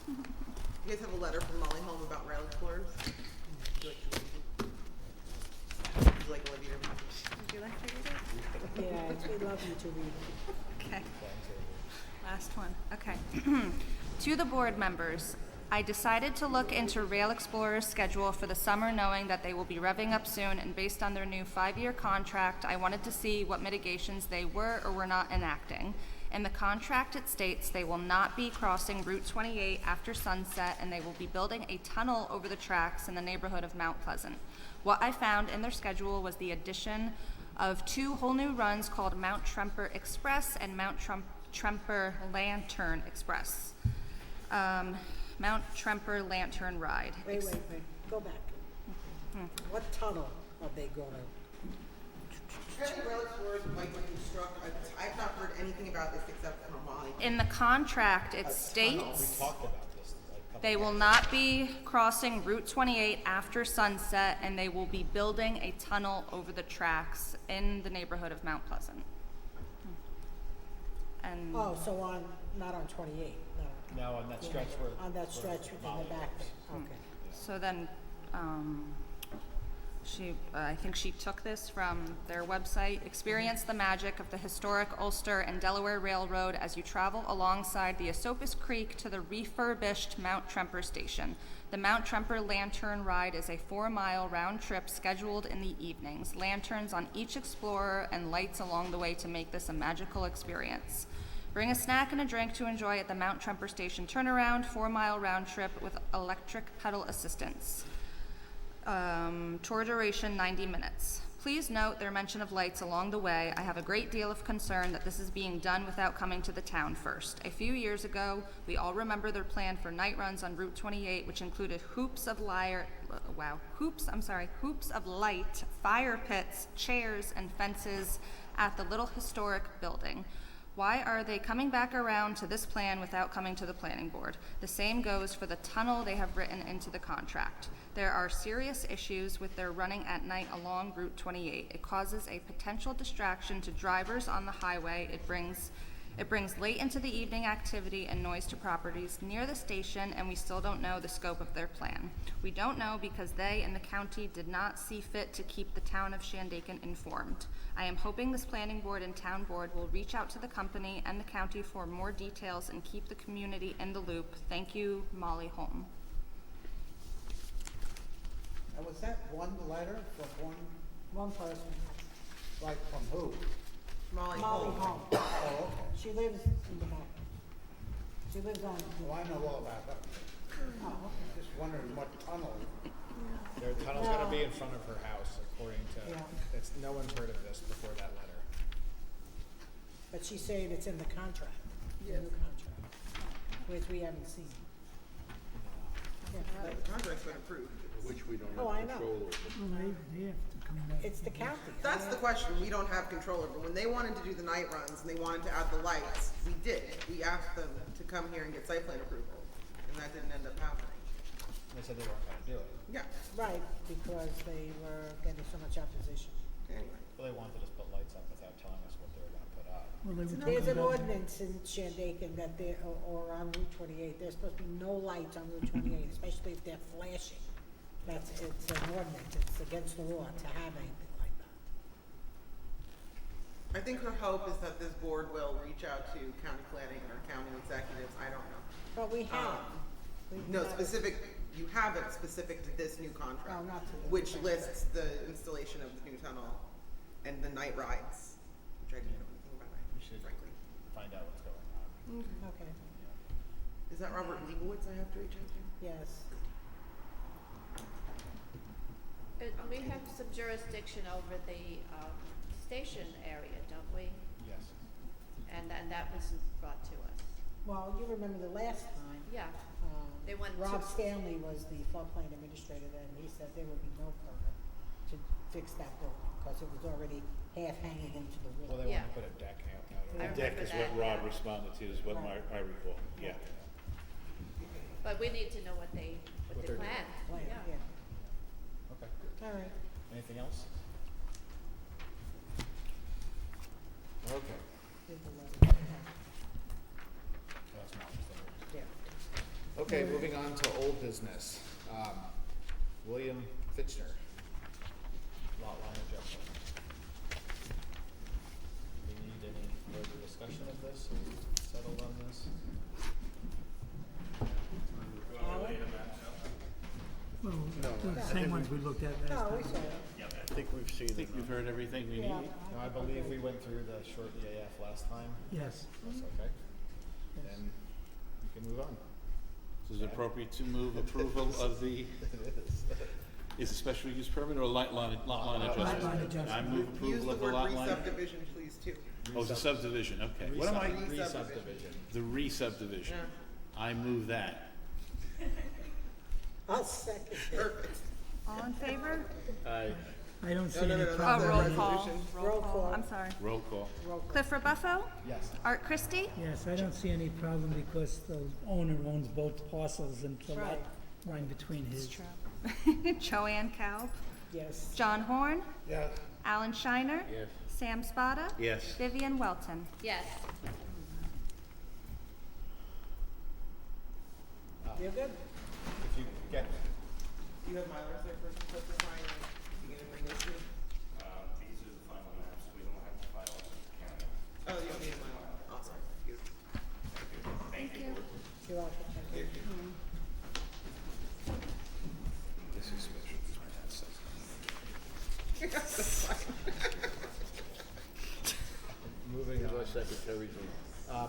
You guys have a letter from Molly Holm about rail explorers? Would you like to read it? Would you like Olivia to read it? Would you like to read it? Yes, we love you to read it. Okay. Last one. Okay. To the board members, I decided to look into Rail Explorer's schedule for the summer, knowing that they will be revving up soon, and based on their new 5-year contract, I wanted to see what mitigations they were or were not enacting. In the contract, it states they will not be crossing Route 28 after sunset, and they will be building a tunnel over the tracks in the neighborhood of Mount Pleasant. What I found in their schedule was the addition of 2 whole new runs called Mount Tremper Express and Mount Tremper Lantern Express. Mount Tremper Lantern Ride. Wait, go back. What tunnel are they gonna? Apparently rail explorers would like to construct, I've not heard anything about this except from Molly. In the contract, it We states talked about this like a couple they will not be crossing Route 28 after sunset, and they will be building a tunnel over the tracks in the neighborhood of Mount Pleasant. And Oh, so not on 28, no. No, on that stretch where. On that stretch in the back, okay. so then, I think she took this from their website. Experience the magic of the historic Ulster and Delaware Railroad as you travel alongside the Esopus Creek to the refurbished Mount Tremper station. The Mount Tremper Lantern Ride is a 4-mile round trip scheduled in the evenings. Lanterns on each explorer and lights along the way to make this a magical experience. Bring a snack and a drink to enjoy at the Mount Tremper station turnaround, 4-mile round trip with electric pedal assistance. Tour duration 90 minutes. Please note their mention of lights along the way. I have a great deal of concern that this is being done without coming to the town first. A few years ago, we all remember their plan for night runs on Route 28, which included hoops of light, fire pits, chairs, and fences at the little historic building. Why are they coming back around to this plan without coming to the planning board? The same goes for the tunnel they have written into the contract. There are serious issues with their running at night along Route 28. It causes a potential distraction to drivers on the highway. It brings late into the evening activity and noise to properties near the station, and we still don't know the scope of their plan. We don't know because they and the county did not see fit to keep the town of Shandaken informed. I am hoping this planning board and town board will reach out to the company and the county for more details and keep the community in the loop. Thank you, Molly Holm. And was that one letter from One person, like from who? Molly Molly Holm. Holm. Oh, okay. She lives in the back. She lives on, Well, I know all about that. oh, okay. Just wondering what tunnel. Their tunnel's gonna be in front of her house, according to, Yeah. no one's heard of this before that letter. But she's saying it's in the contract, the new contract, which we haven't seen. Yeah. The contract's been approved. Which we don't Oh, I have know. control over. Well, they have to come back. It's the county. That's the question, we don't have control over. When they wanted to do the night runs and they wanted to add the lights, we did. We asked them to come here and get site plan approval, and that didn't end up happening. They said they weren't gonna do it. Yeah, Right, because they were getting so much opposition. anyway. Well, they wanted us to put lights up without telling us what they were gonna put up. Well, they were There's talking an about- ordinance in Shandaken that or on Route 28, there's supposed to be no lights on Route 28, especially if they're flashing. It's an ordinance, it's against the law to have anything like that. I think her hope is that this board will reach out to county planning or county executives, I don't know. But we have. No, you have it specific to this new contract. No, not to this which contract. lists the installation of the new tunnel and the night rides, which I didn't know anything about, We should frankly. find out what's going on. Okay, Is that Robert Leibowitz I have to reach out to? yes. We have some jurisdiction over the, station area, don't we? Yes. And that was brought to us. Well, you remember the last time, Yeah, they wanted to. Rob Stanley was the floodplain administrator then, he said there would be no permit to fix that building, because it was already half hanging into the Well, water. they Yeah. want to put a deck out. I The deck remember is what that, Rob yeah. responded to, is what I recall, yeah. But we need to know what What the they're doing. plan, Plan, yeah. yeah. Okay. All right. Anything else? Okay. Here's the letter. That's not just the- Yeah. Okay, moving on to old business. William Fitchner, lot line adjustment. Do we need any further discussion of this, or settled on this? Well, No, the same ones we looked at last No, time. we saw it. I think we've seen I think we've heard everything we need. Yeah. No, I believe we went through the short EAF last time. Yes. That's okay. Yes. Then we can move on. Is it appropriate to move approval of the, is it special use permit or lot line adjustment? line adjustment. I move Use approval the of the word lot line. re-subdivision, please, too. Oh, it's a subdivision, okay. What am I? Re-subdivision. The re-subdivision. Yeah. I move that. I'll second it. Perfect. All in favor? I don't see No, any no, no, problem. Oh, roll the call. resolution. Roll call. I'm sorry. Roll call. Cliff Rebuffo? Yes. Art Christie? Yes, I don't see any problem because the owner owns both parcels and the lot Right. line between his. Joanne Kalb? Yes. John Horn? Yes. Alan Shiner? Yes. Sam Spada? Yes. Vivian Welton? Yes. You're good? If you get, Do you have Mylar's there for the sign and you gonna bring those two? These are the final maps, we don't have to file it with the county. Oh, you don't need a Mylar. Awesome. Beautiful. Thank you. You're welcome. Thank you. This is special. That's fine. moving on. Secretary's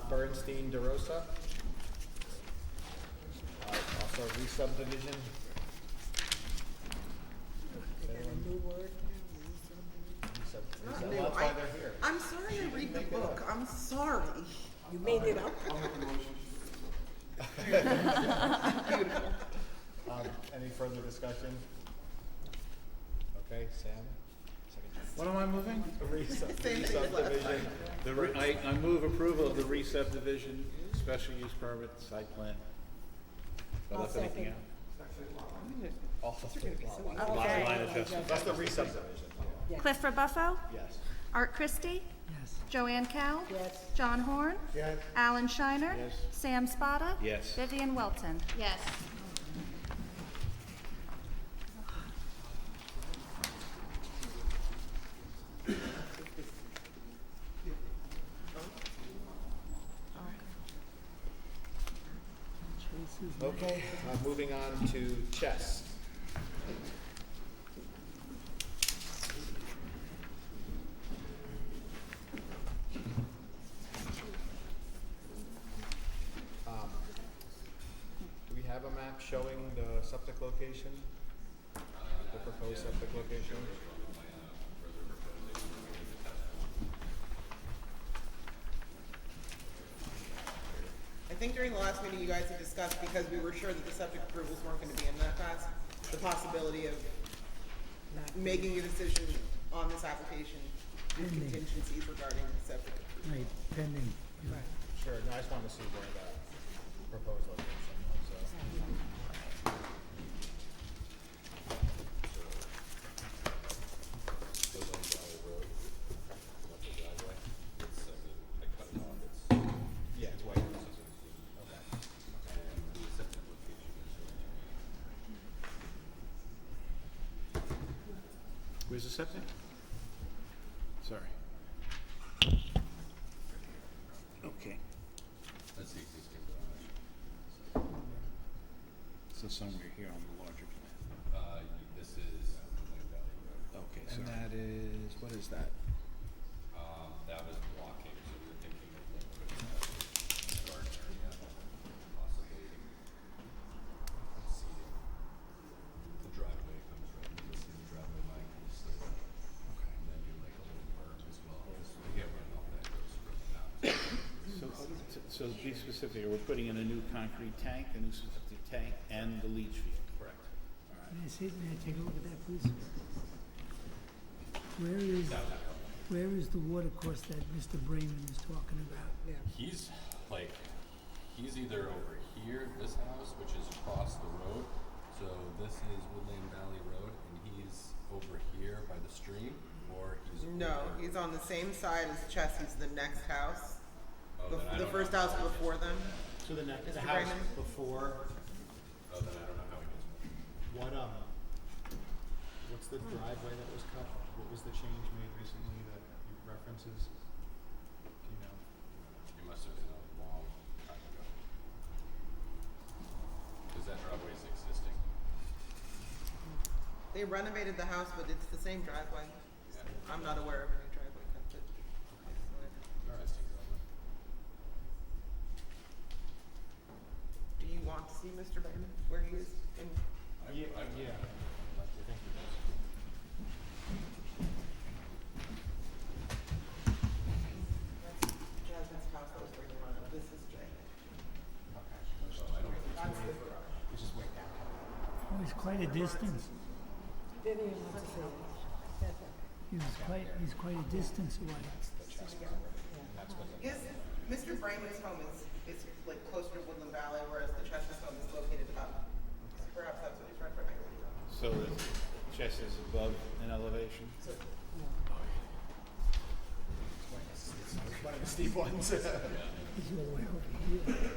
Bernstein DeRosa. Also re-subdivision. A new word. Not new. That's why they're here. I'm sorry I read the book. I'm sorry. You made it up? Beautiful. Any further discussion? Okay, Sam? What am I moving? Same thing as last Re-subdivision. time. I move approval of the re-subdivision, special use permit, site plan. If I I'll left anything second. out? Also, Lot Okay. line adjustment. that's the re-subdivision. Cliff Rebuffo? Yes. Art Christie? Yes. Joanne Kalb? Yes. John Horn? Yes. Alan Shiner? Yes. Sam Spada? Yes. Vivian Welton? Yes. Okay, moving on to chess. Do we have a map showing the septic location? The proposed septic location? I think during the last meeting you guys had discussed, because we were sure that the septic approvals weren't gonna be in that fast, the possibility of making a decision on this application with contingencies regarding the septic approval. Right, pending. Sure, no, I just wanted to see where the proposed location was. Yeah, it's white. Okay. Where's the septic? Sorry. Okay. That's the existing So somewhere here on the larger plan. This is Wayne Valley Road. Okay, And sorry. that is, what is that? That was blocking, so we were thinking of like putting a garden area, possibly seating. The driveway comes right, this is the driveway. be specific, we're putting in a new concrete tank, a new septic tank, and the leach field. Correct. May I take a look at that, please? Where is the water course that Mr. Brayman is talking about? He's like, he's either over here, this house, which is across the road. So this is Woodland Valley Road, and he's over here by the stream, or he's No, over- he's on the same side as Chessie's, the next house. Oh, then I The don't first know. house before them. So the Mr. house Brayman? before, Oh, then I don't know how he gets. what, what's the driveway that was cut? What was the change made recently that he references? Do you know? It must have been a long time ago. Because that driveway's existing. They renovated the house, but it's the same driveway. Yeah. I'm not aware of any driveway cut, but. Existing driveway. Do you want to see Mr. Brayman where he is in? Yeah. I'd like to think he does. That's Jasmine's house that was bringing around. This is Jay. Okay. That's the garage. Which is way down. Oh, it's quite a distance. Vivian wants to see it. He's quite a distance away. The chest cover. And that's what the. Mr. Brayman's home is like closer to Woodland Valley, whereas the Chess's home is located about, perhaps that's what he's referring to. So the chest is above in elevation? It's one of the steep ones. He's all the way over here.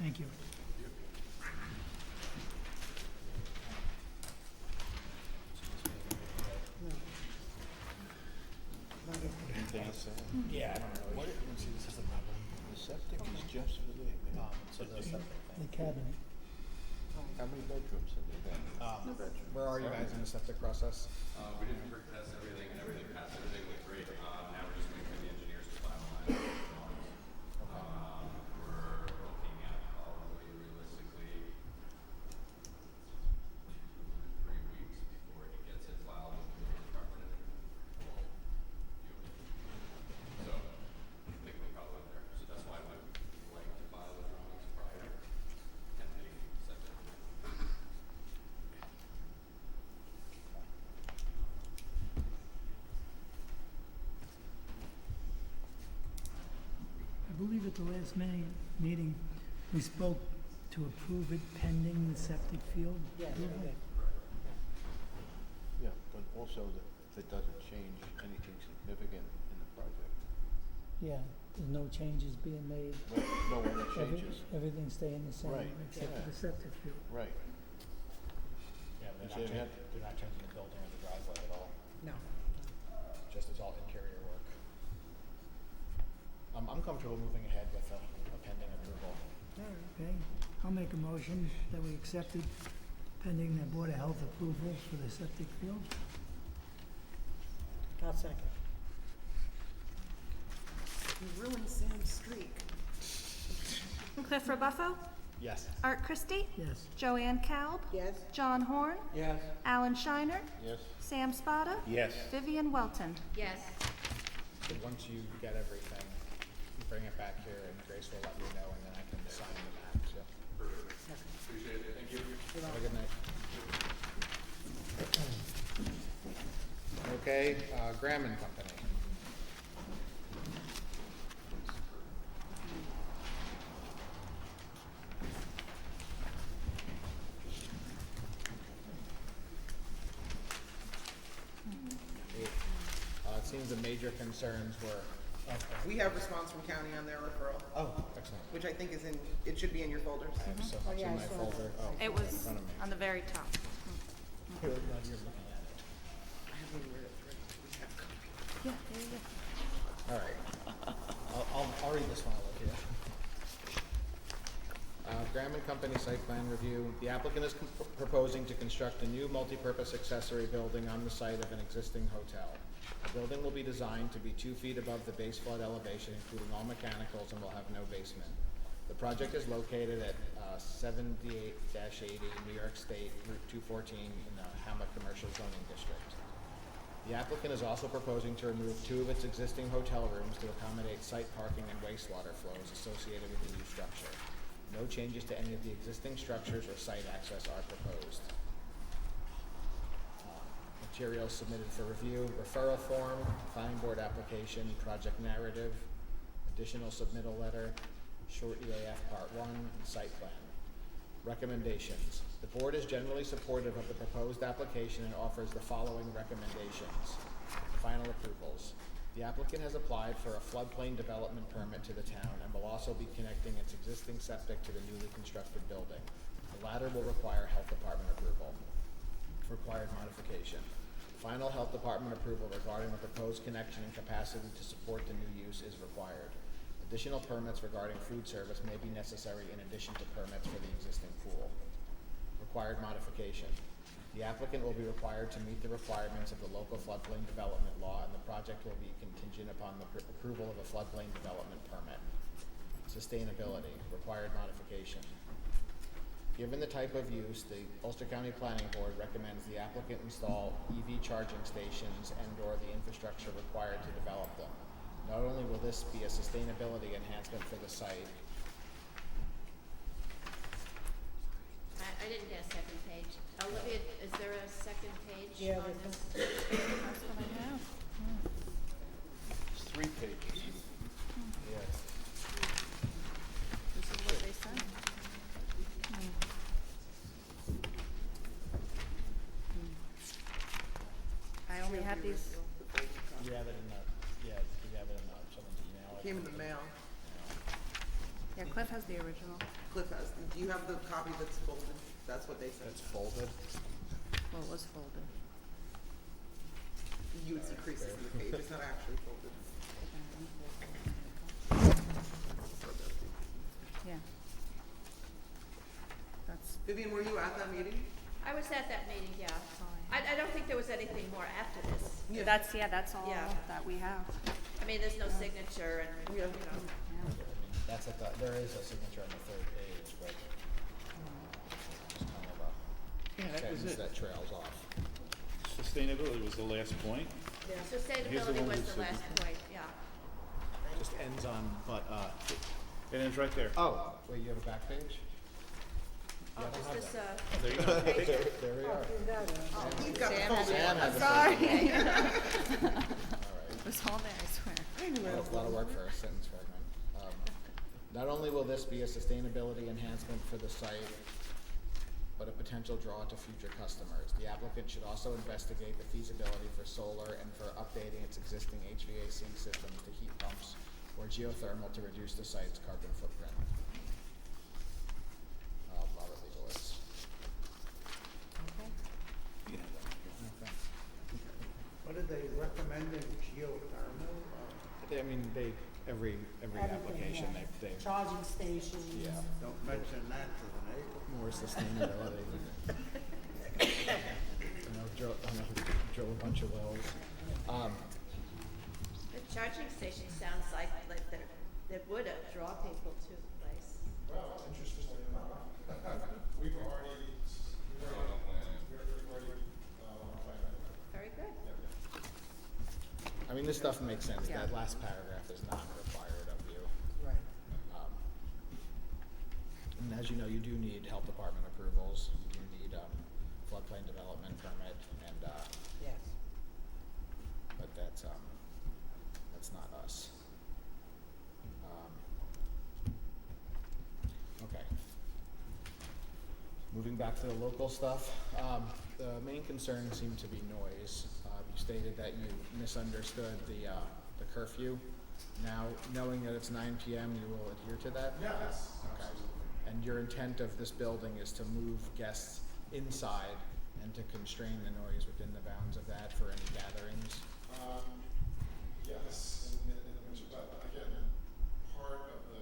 Thank you. Anything else? Yeah, I don't know. What, let me see, this is the problem. The septic is just for the, So the septic The thing. cabinet. how many bedrooms have they got? Where are you guys in the septic process? We did perk test everything and everything passed, everything looked great. Now we're just waiting for the engineers to finalize the drawings. We're looking at probably realistically 2 to 3 weeks before it gets it filed with the building department. So, I think we're probably there. So that's why we like to file the drawings prior and they set it. I believe at the last meeting, we spoke to approve it pending the septic field. Yes, approval. okay. Yeah, but also that if it doesn't change anything significant in the project. Yeah, there's no changes being made. No other changes. Everything's staying the same, Right, except for yeah. the septic field. Right. Yeah, Is there yet? they're not changing the building or the driveway at all. No. Just it's all interior work. I'm comfortable moving ahead with a pending approval. Okay, I'll make a motion that we accept it pending the Board of Health approval for the septic field. I'll second. You ruined Sam's streak. Cliff Rebuffo, Yes. Art Christie, Yes. Joanne Kalb, Yes? John Horn, Yes. Alan Shiner, Yes. Sam Spada, Yes. Vivian Welton. Yes. So once you get everything, you bring it back here and Grace will let me know and then I can sign the maps, yeah. Appreciate it. Thank you. Have a good night. Okay, Graham and Company. It seems the major concerns were, We have response from county on their referral, oh, excellent. which I think is in, it should be in your folders. I have so much yeah, in I my saw folder. Oh, It in was front of me. on the very top. You're looking at it. I haven't even read it through. We have a copy. Yeah, there you go. All right. I'll read this one over here. Graham and Company site plan review. The applicant is proposing to construct a new multipurpose accessory building on the site of an existing hotel. The building will be designed to be 2 feet above the base flood elevation, including all mechanicals, and will have no basement. The project is located at 78-80 New York State, Route 214 in the Hamlet Commercial Zoning District. The applicant is also proposing to remove 2 of its existing hotel rooms to accommodate site parking and wastewater flows associated with the new structure. No changes to any of the existing structures or site access are proposed. Materials submitted for review: referral form, planning board application, project narrative, additional submittal letter, short EAF part 1, and site plan. Recommendations. The board is generally supportive of the proposed application and offers the following recommendations. Final approvals. The applicant has applied for a floodplain development permit to the town and will also be connecting its existing septic to the newly constructed building. The latter will require health department approval. Required modification. Final health department approval regarding the proposed connection and capacity to support the new use is required. Additional permits regarding food service may be necessary in addition to permits for the existing pool. Required modification. The applicant will be required to meet the requirements of the local floodplain development law, and the project will be contingent upon the approval of a floodplain development permit. Sustainability. Required modification. Given the type of use, the Ulster County Planning Board recommends the applicant install EV charging stations and/or the infrastructure required to develop them. Not only will this be a sustainability enhancement for the site. I didn't get a second page. Olivia, is there a second page Yeah, on there's this? That's what I have. It's 3 pages. Yes. This is what they sent. I only have these. You have it in the, yeah, you have it in the, someone's email. Came in the mail. Yeah, Cliff has the original. Cliff has, do you have the copy that's folded? That's what they said. It's folded. Well, it was folded. You would see creases in the page, it's not actually folded. Yeah. That's, Vivian, were you at that meeting? I was at that meeting, yeah. I don't think there was anything more after this. that's all Yeah. that we have. I mean, there's no signature and, you know. That's at the, there is a signature on the 3rd page, but just kind of Yeah, a that was sentence it. that trails off. Sustainability was the last point. Here's the Sustainability one was with the last point, yeah. Just ends on, but, It ends right there. oh, wait, you have a back page? Oh, Yeah, I don't is have this, that. There you go. There we are. He's got the Sam folded Sam one. has a Sorry. signature. It All right. was all there, I swear. I knew A it was lot of work for a sentence fragment. Not only will this be a sustainability enhancement for the site, but a potential draw to future customers. The applicant should also investigate the feasibility for solar and for updating its existing HVAC systems to heat pumps or geothermal to reduce the site's carbon footprint. Robert Leibowitz. You have that here. Okay. What did they recommend in geothermal? I mean, every application, yeah. they Charging stations. yeah, Don't mention that to the neighbor. more sustainability. Drill a bunch of wells. The charging station sounds like that would draw people to the place. Well, interestingly enough, we've already planned. Very good. I mean, this stuff makes sense. Yeah. That last paragraph is not required of you. Right. And as you know, you do need health department approvals. You do need floodplain development permit, and Yes. but that's not us. Okay. Moving back to the local stuff, the main concern seemed to be noise. You stated that you misunderstood the curfew. Now, knowing that it's 9 p.m., you will adhere to that? Yes, Okay. And your intent of this building is to move guests inside and to constrain the noise within the bounds of that for any gatherings? Yes, but again, part of the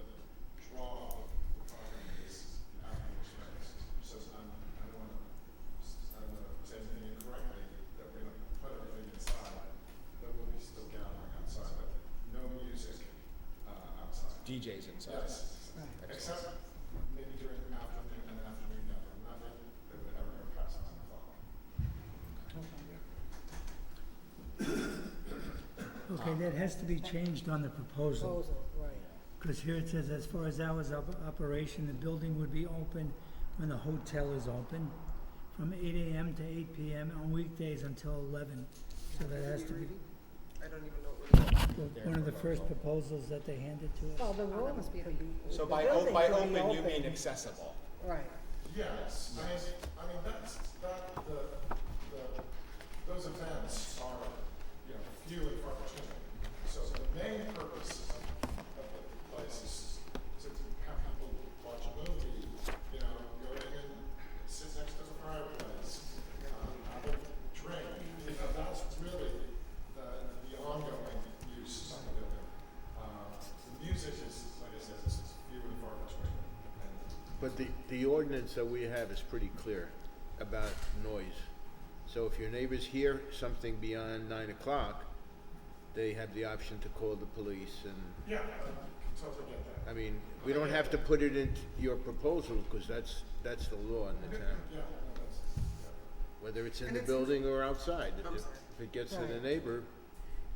draw of the property is outdoor space. So I don't wanna say anything incorrectly, that we're gonna put everything inside, but we'll be still gathering outside, but no music, outside. DJs inside? Yes, Excellent. except maybe during an afternoon, nothing that would ever go past 9 o'clock. Okay, that has to be changed on the proposal. Proposal, right. Because here it says, as far as hours of operation, the building would be open when the hotel is open, from 8 AM to 8 PM on weekdays until 11. So that has to be I don't even know what we're doing. one of the first proposals that they handed to us. Oh, the room could be. So the by building could be open, you mean accessible? Right. Yes, I mean, those events are, few and far between. So the main purpose of the place is to have people watch a movie, go in and sit next to the fireplace, have a drink. That's really the ongoing use of the building. The music is, like I said, is few and far between. But the ordinance that we have is pretty clear about noise. So if your neighbors hear something beyond 9 o'clock, they have the option to call the police and, Yeah, I totally get that. I mean, we don't have to put it into your proposal because that's the law in the town. Yeah, that's, Whether it's in And the it's- building or outside. I'm If sorry. it gets to the Right. neighbor,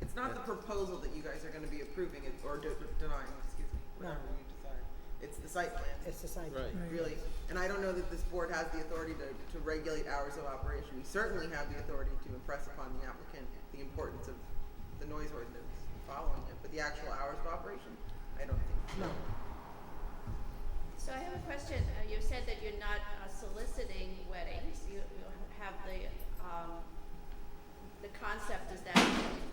It's not the proposal that you guys are gonna be approving it, or denying, excuse me, whatever No. you decide. It's the site plan. It's the site. right. Really, and I don't know that this board has the authority to regulate hours of operation. We certainly have the authority to impress upon the applicant the importance of the noise ordinance, following it, but the actual hours of operation, I don't think. No. So I have a question. You said that you're not soliciting weddings. You have the concept is that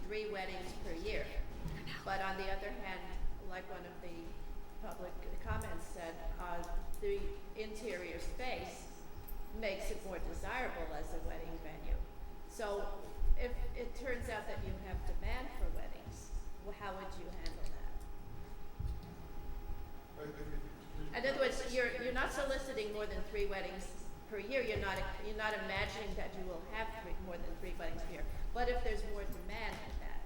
3 weddings per year. But on the other hand, like one of the public comments said, the interior space makes it more desirable as a wedding venue. So if it turns out that you have demand for weddings, how would you handle that? In other words, you're not soliciting more than 3 weddings per year. You're not imagining that you will have more than 3 weddings per year. But if there's more demand for that,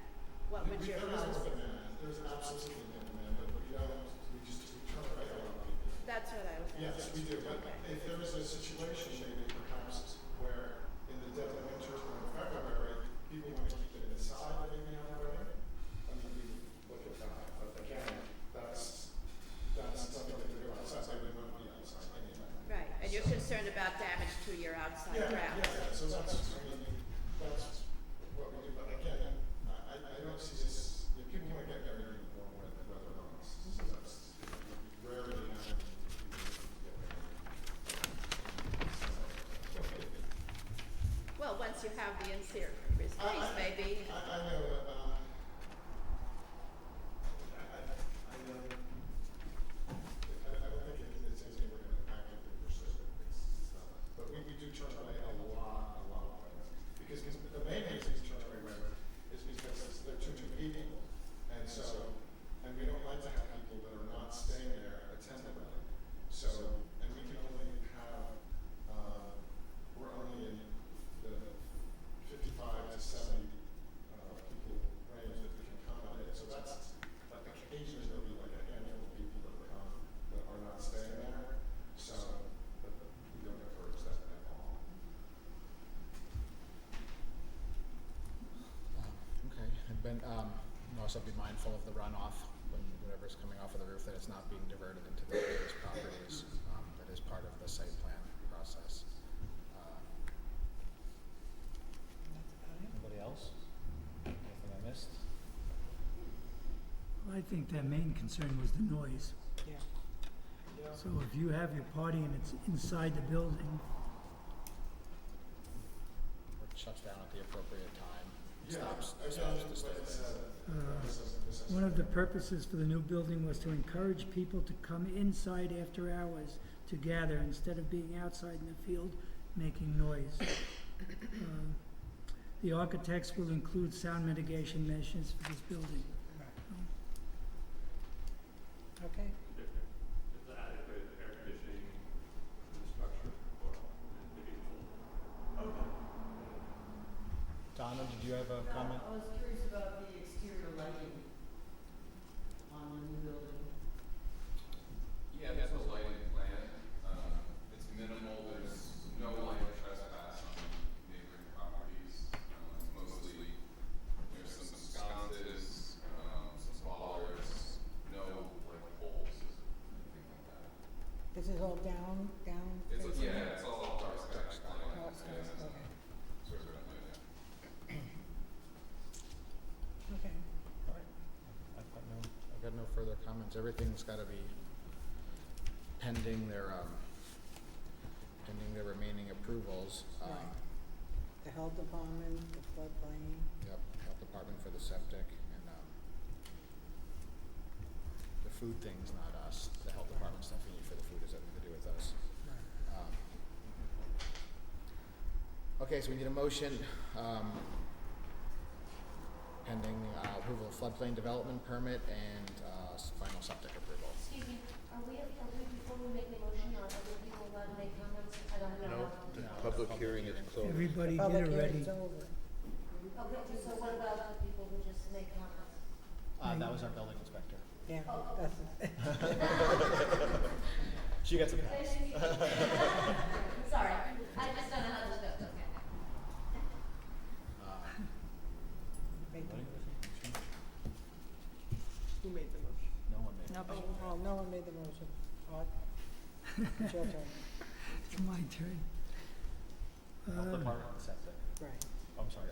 what would your There is policy? no demand, there's absolutely no demand, but we turn away a lot of people. That's what I was asking. Yes, we do, but Okay. if there is a situation maybe perhaps where in the dead of winter or in February, people want to keep it inside when they have a wedding, I mean, we look at that, but again, that's something that they do outside, so they wouldn't be outside anyway. Right, and you're concerned about damage to your outside Yeah, grounds. so that's, I mean, that's what we do, but again, I don't see this, people want to get married in warm weather, so that's rarely happens. Well, once you have the interior space, maybe. I know, I don't think it's anything we're gonna actively pursue. It's not, but we do turn away a lot of women. Because the main reason we turn away women is because they're too many people. And so, and we don't like to have people that are not staying there attend the wedding. So, and we can only have, we're only in the 55 to 70 people range that we can accommodate. So that's, like, occasionally there'll be like a handful of people that come that are not staying there. So, but we don't encourage that at all. Okay, and Ben, also be mindful of the runoff when whatever's coming off of the roof, that it's not being diverted into the neighbor's properties. That is part of the site plan process. Anybody else? Anything I missed? Well, I think their main concern was the noise. Yeah. So if you have your party and it's inside the building, Or it shuts down at the appropriate time, Yeah, stops again, like I disturbance. said, one of the purposes for the new building was to encourage people to come inside after hours to gather instead of being outside in the field making noise. The architects will include sound mitigation measures for this building. Okay. Is the adequate air conditioning in the structure or maybe Donna, did you have a comment? I was curious about the exterior lighting on the new building. Yeah, that's a lighting plan. It's minimal, there's no light trespass on neighboring properties. Mostly, there's some sconces, comments. Everything's gotta be pending their remaining approvals. Right. The health department, the floodplain. Yep, health department for the septic, and, the food thing's not us. The health department stuff you need for the food has nothing to do with us. Okay, so we need a motion, pending, approval of floodplain development permit and, final septic approval. Excuse me, are we, before we make the motion, are other people allowed to make comments? I don't know. The public hearing is closed. Everybody did Public already. hearing's over. Okay, so what about the people who just make comments? That was our building inspector. Yeah, Oh, that's She gets a pass. Sorry, I just don't know how this goes, okay. Make the motion. Who made the motion? No one made. Nobody. Oh, no one made the motion. Art? It's your turn. It's my turn. Health department and septic. Right. I'm sorry,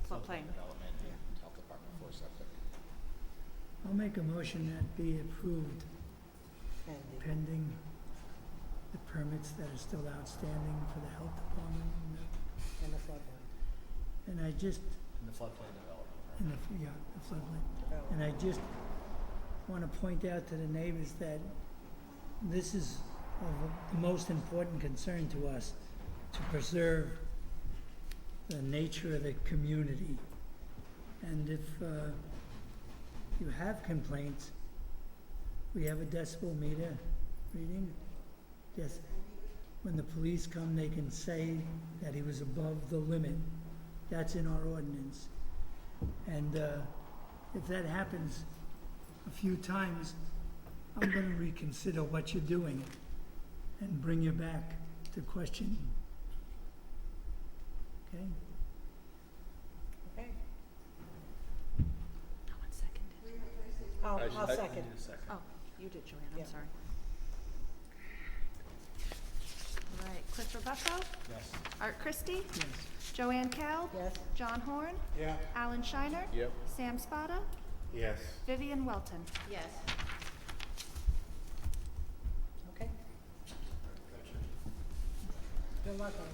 Floodplain. development and health department for septic. I'll make a motion that be approved Pending. pending the permits that are still outstanding for the health department And the floodplain. and I just, And the floodplain development. and the floodplain. And I just want to point out to the neighbors that this is of the most important concern to us, to preserve the nature of the community. And if you have complaints, we have a decibel meter reading. Yes, when the police come, they can say that he was above the limit. That's in our ordinance. And if that happens a few times, I'm gonna reconsider what you're doing and bring you back to question. Okay? Okay. No one seconded. I'll second. Oh, you did, Joanne, Yeah. I'm sorry. All right, Cliff Rebecca, Yes. Art Christie, Yes. Joanne Cal, Yes. John Horn, Yeah. Alan Shiner, Yep. Sam Spada, Yes. Vivian Welton. Yes. Okay. Good luck, Art.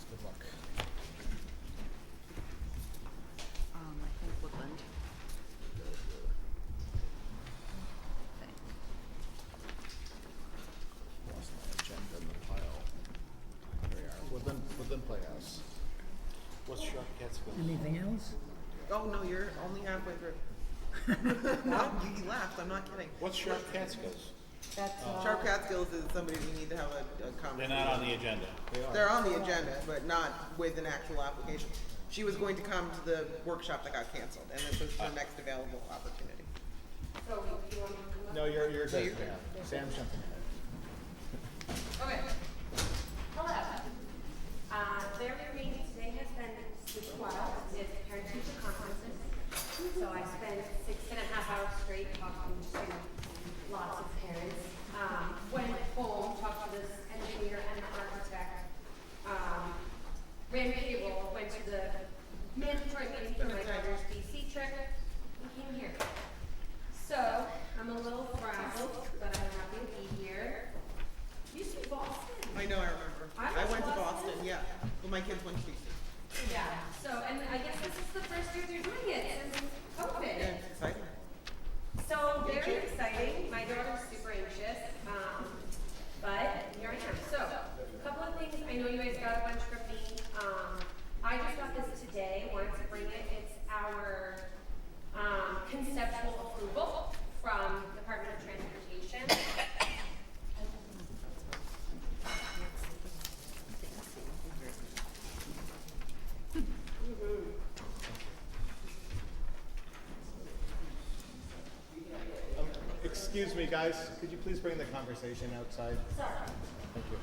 Good luck. I think Woodland. Lost my agenda in the pile. There we are. Woodland Playhouse. What's Sharp Catskill? Anything else? Oh, no, you're only halfway through. No, you laughed, I'm not kidding. What's Sharp Catskills? That's, Sharp Catskills is somebody we need to have a conversation. They're not on the agenda. They're on the agenda, but not with an actual application. She was going to come to the workshop that got canceled, and this was her next available opportunity. So, you want me to come up? No, you're No, good. you're good. Yeah. Sam's jumping ahead. Okay. Hello. Their meeting today has been super wild. It's parent-teacher conferences. So I spent 6.5 hours straight talking to lots of parents. Went home, talked to this engineer and the architect. Ran payroll, went to the mandatory meeting for my daughter's DC trip, and came here. So, I'm a little frazzled, but I'm happy to be here. You see Boston? I know, I remember. I went to Boston, yeah. Well, my kids went to DC. Yeah, so, and I guess this is the first year they're doing it since COVID. Yeah, it's exciting. So, very exciting. My daughter's super anxious, but here I am. So, a couple of things. I know you guys got a bunch from me. I just got this today, wanted to bring it. It's our conceptual approval from Department of Transportation. Excuse me, guys. Could you please bring the conversation outside? Sorry. Thank you.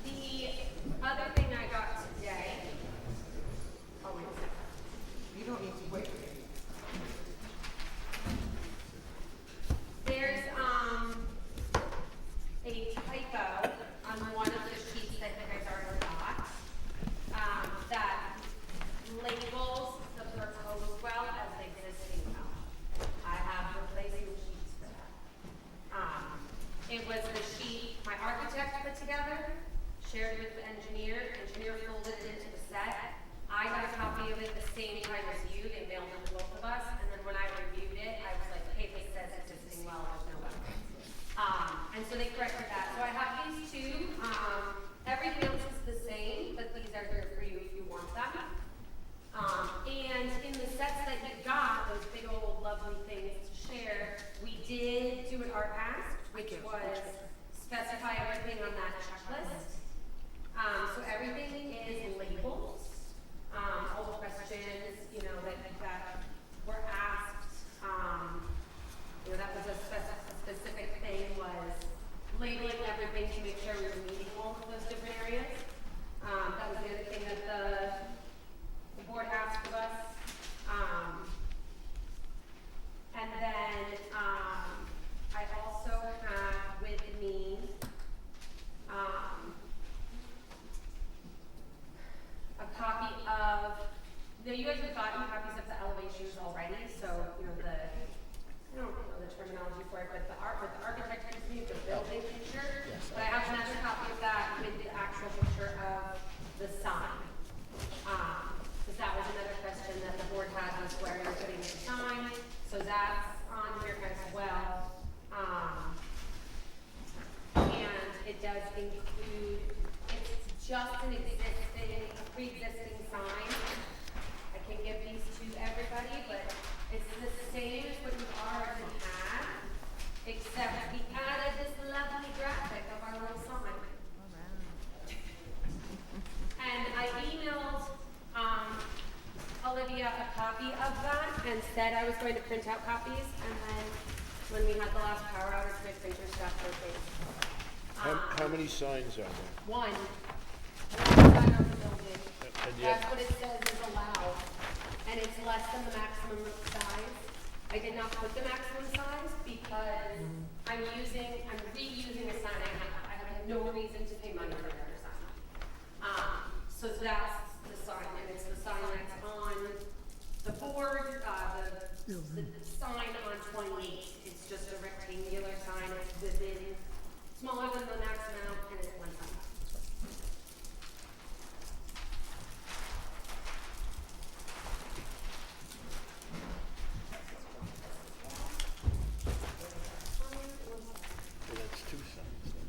The other thing I got today. Oh, wait a second. You don't need to wait. There's time as you, they mailed them to both of us, and then when I reviewed it, I was like, hey, this says existing well, there's no well. And so they corrected that. So I have these two. Everything else is the same, but these are here for you if you want them. And in the sets that you got, those big old lovely things to share, we did do an art ask, which was specify everything on that checklist. So everything is labeled. All the questions, that were asked, that was a specific thing was labeling everything to make sure we were meeting all of those different areas. That was the other thing that the board asked of us. And then I also have with me a copy of, you guys have gotten copies of the elevations already, so I don't know the terminology for it, but the architect gives me the building picture, but I have another copy of that with the actual picture of the sign. Because that was another question that the board had, was where you're putting the sign, so that's on here as well. And it does include, it's just a pre-existing sign. I can give these to everybody, but it's the same as what you already had, except we added this lovely graphic of our little sign. And I emailed Olivia a copy of that and said I was going to print out copies, and then when we had the last power outage, my printer stopped working. How many signs are there? One sign on the building. And That's what it says is allowed, and it's less than the maximum size. I did not put the maximum size because I'm reusing a sign I have no reason to pay money for another sign. So that's the sign, and it's the sign that's on the board, the sign on 28. It's just a rectangular sign. It's within, smaller than the max amount, and it's one sign. So that's two signs then.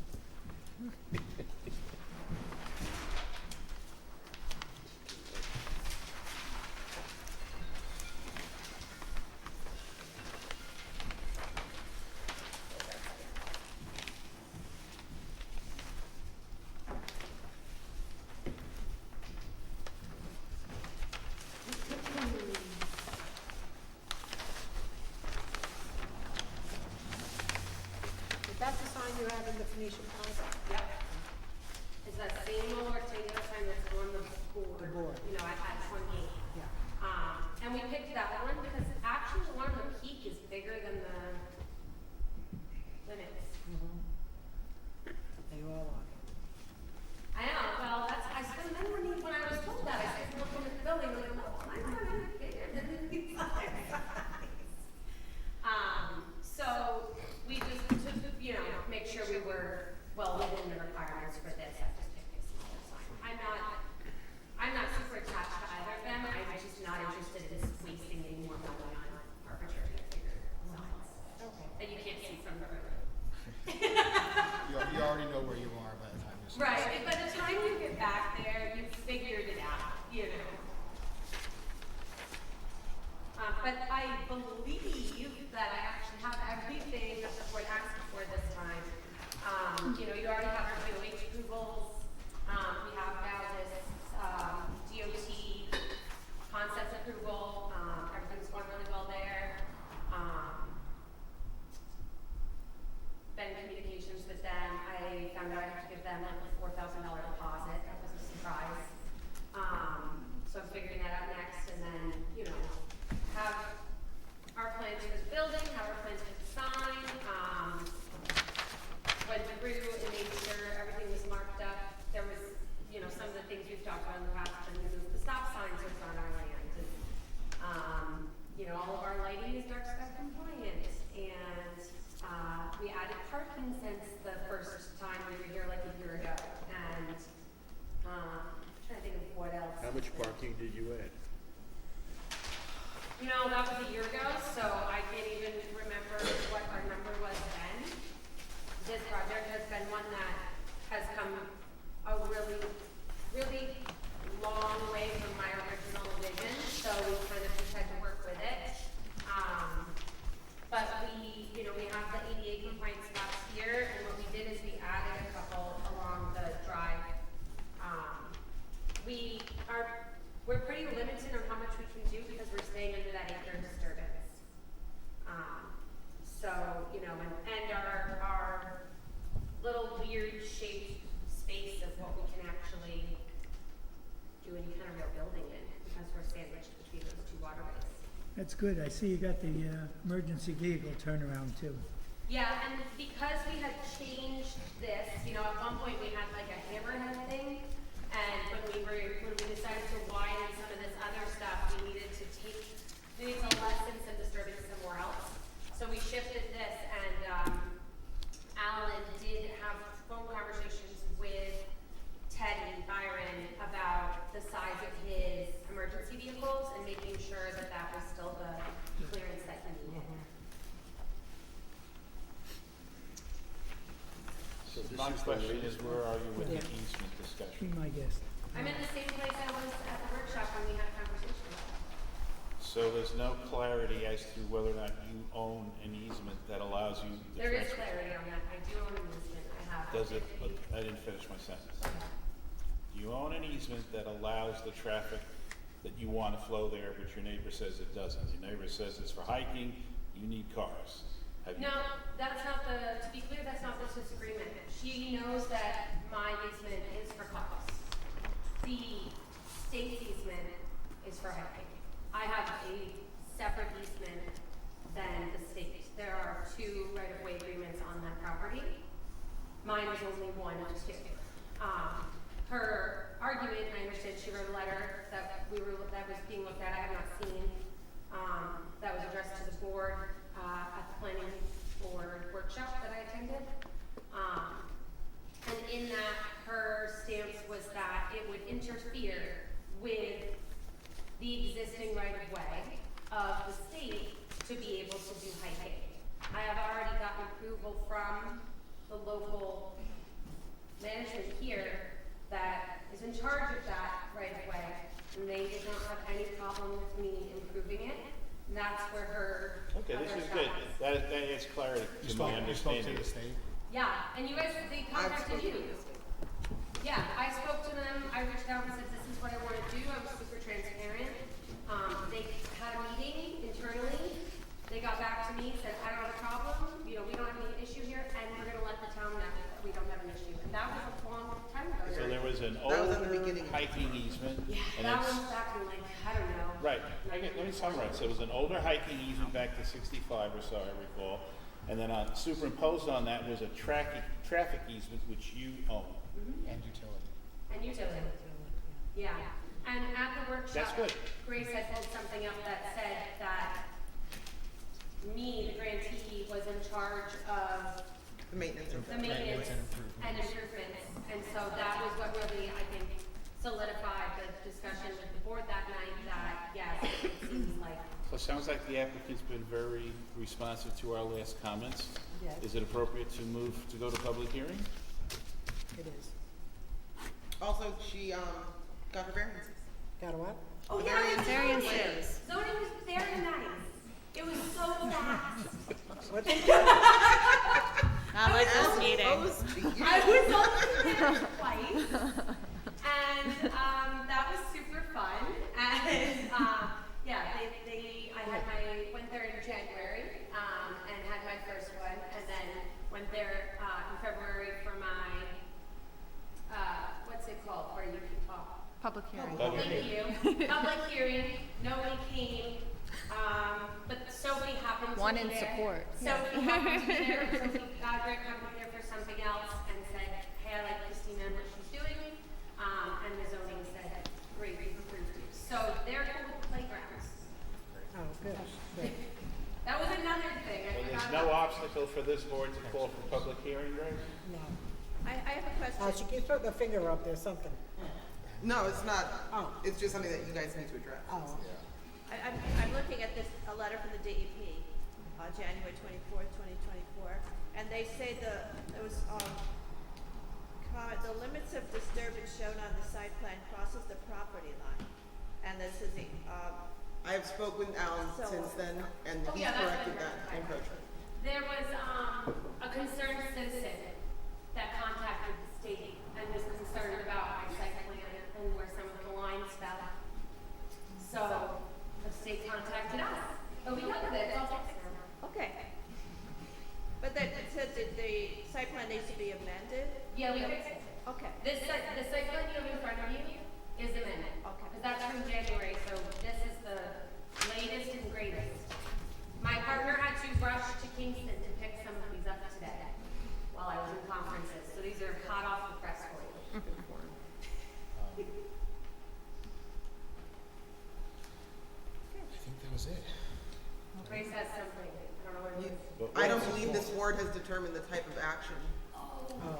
Is that the sign you have in the Phoenician Plaza? Yep. It's that same old rectangular sign that's on the board. The board. At 28. Yeah. And we picked that one because actually the one on the peak is bigger than the limits. They all are. I know, well, I said, then when I was told that, I started looking at the building, and I'm like, no, I'm not any bigger than these other signs. So we just took, make sure we were well within the requirements for this. I just picked a smaller sign. I'm not super attached to either of them. I'm just not interested in wasting any more money on arbitrary bigger signs that you can't see from the road. You already know where you are by the time you start. Right, and by the time you get back there, you've figured it out, But I believe that I actually have everything that the board asked for this time. You already have our DOH approvals. We have now this DOT concept approval. Everything's going really well there. Been in communications with them. I found out I have to give them like a $4,000 deposit. That was a surprise. So I'm figuring that out next, and then, have our plans for the building, have our plans for the sign, went through and made sure everything was marked up you know, that was a year ago, so I can't even remember what our number was then. This project has been one that has come a really, really long way from my original vision, so we kind of just had to work with it. But we, you know, we have the ADA compliance spots here, and what we did is we added a couple along the drive. We're pretty limited on how much we can do because we're staying under that acre disturbance. So, you know, and our little weird shaped space of what we can actually do any kind of real building in because we're sandwiched between those two waterways. That's good. I see you got the emergency vehicle turnaround too. Yeah, and because we had changed this, you know, at one point we had like a hammerhead thing, and when we decided to widen some of this other stuff, we needed to lessen some disturbance somewhere else. So we shifted this, and Alan did have phone conversations with Ted and Byron about the size of his emergency vehicles and making sure that that was still the clearance that he needed. So this My is the question is, latest where one? are you with the Yeah. easement Be discussion? my guest. I'm in the same place I was at the workshop when we had a conversation. So there's no clarity as to whether or not you own an easement that allows you to There is transfer. clarity on that. I do own an easement. I have. Does it, I didn't finish my sentence. Do you own an easement that allows the traffic that you want to flow there, but your neighbor says it doesn't? Your neighbor says it's for hiking, you need cars. Have you? No, that's not to be clear, that's not the disagreement. She knows that my easement is for cars. The state's easement is for hiking. I have a separate easement than the state. There are two right-of-way agreements on that property. Mine is only one of two. Her argument, I understand she wrote a letter that was being looked at, I have not seen, that was addressed to the board at the planning board workshop that I attended. And in that, her stance was that it would interfere with the existing right-of-way of the state to be able to do hiking. I have already gotten approval from the local management here that is in charge of that right-of-way, and they did not have any problem with me improving it. And that's where her Okay, this other is stuff good. is. That adds clarity You to spoke, my you spoke to understanding. the state? Yeah, and you guys, they contacted you. Yeah, I spoke to them, I reached out and said, this is what I want to do, I was super transparent. They had a meeting internally, they got back to me, said, I don't have a problem, you know, we don't have any issue here, and we're gonna let the town know that we don't have an issue. And that was a long time ago. So there was an That was at the older beginning. hiking easement, Yeah, and that it's, one's back in like, I don't know. right, let me summarize. So it was an older hiking easement back to 65 or so, I recall. And then superimposed on that was a traffic easement which you own. And utility. And utility. Yeah, and at the workshop. That's good. Grace had pulled something up that said that me, the grantee, was in charge of The maintenance of the maintenance and improvements. And so that was what really, I think, solidified the discussion with the board that night, that, yes, it seems like. So it sounds like the applicant's been very responsive to our last comments. Yes. Is it appropriate to move to go to public hearing? It is. Also, she, got her variances. Got a what? Oh, yeah, it was variances. Zoning was very nice. It was so fast. What? Not like this meeting. I was only there twice, and that was super fun. And yeah, I went there in January and had my first one, and then went there in February for my what's it called, where you can talk. Public hearing. Thank you. Public hearing. Nobody came. But Sophie happened to One be in there. support. Sophie happened to be there. Sophie Godric happened to be there for something else and said, hey, I like Christina and what she's doing. And the zoning said, great, we approved you. So they're cool with the playgrounds. Oh, good, good. That was another thing. I Well, there's forgot no about. obstacle for this board to call for public hearing, Greg? No. I have a question. Oh, she keeps putting the finger up there, something. No, it's not. Oh. It's just something that you guys need to address. Oh. I'm looking at this January 24th, 2024. And they say there was, the limits of disturbance shown on the site plan crosses the property line. And this is the, I have spoke with Alan So- since then, and Oh, he yeah, that's corrected been that rectified. encroachment. There was, a concerned citizen that contacted the state and was concerned about my site plan and where some of the lines fell. So, the state contacted us, but we got with it, it's all fixed now. okay. But that, it said that the site plan needs to be amended? Yeah, we fixed it. Okay. The site plan you have in front of you is amended. Okay. Because that's from January, so this is the latest and greatest. My partner had to rush to Kingston to pick some of these up today while I was in conferences, so these are hot off the press for you. I think that was it. Grace has something, I don't know what it is. But I don't what's- believe this board has determined the type of action.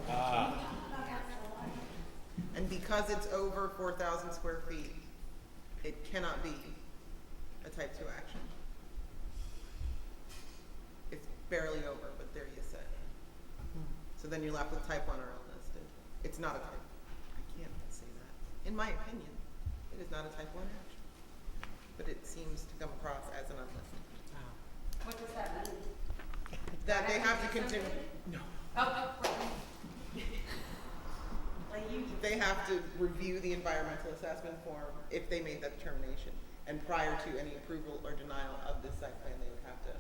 Ah, And because it's over 4,000 square feet, it cannot be a type 2 action. It's barely over, but there you sit. So then you're left with type 1 or unlisted. It's not a type, I can't say that. In my opinion, it is not a type 1 action. But it seems to come across as an unlisted. What does that mean? That they have to continue, Oh, they have to review the environmental assessment form if they made that determination. And prior to any approval or denial of this site plan, they would have to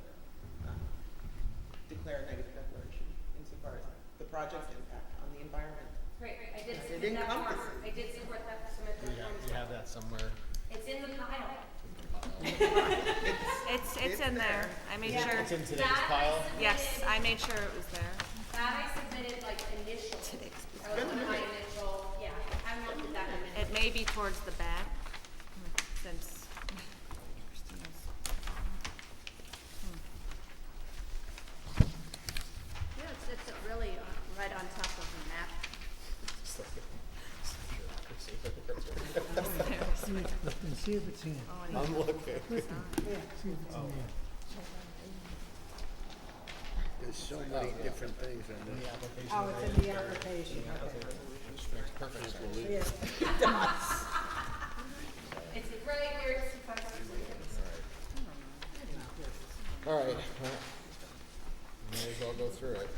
declare a negative declaration insofar as the project's impact on the environment. great, I did It submit that form, encompasses. I did support that, submit that form. You have that somewhere? It's in the pile. It's in there. I made sure. It's in today's That I pile? submitted- Yes, I made sure it was there. That I submitted like initial. Today's. That was one of my initial, yeah, I haven't looked at that in a minute. It may be towards the back, since Christina's. Yeah, it's really right on top of the map. Look and see if it's in. I'm looking. See if it's in there. There's so many different things on In the this. application. Oh, it's in the application, Which makes perfect sense. Yeah. It's right where it's supposed to be. All right, well, may as well go through it.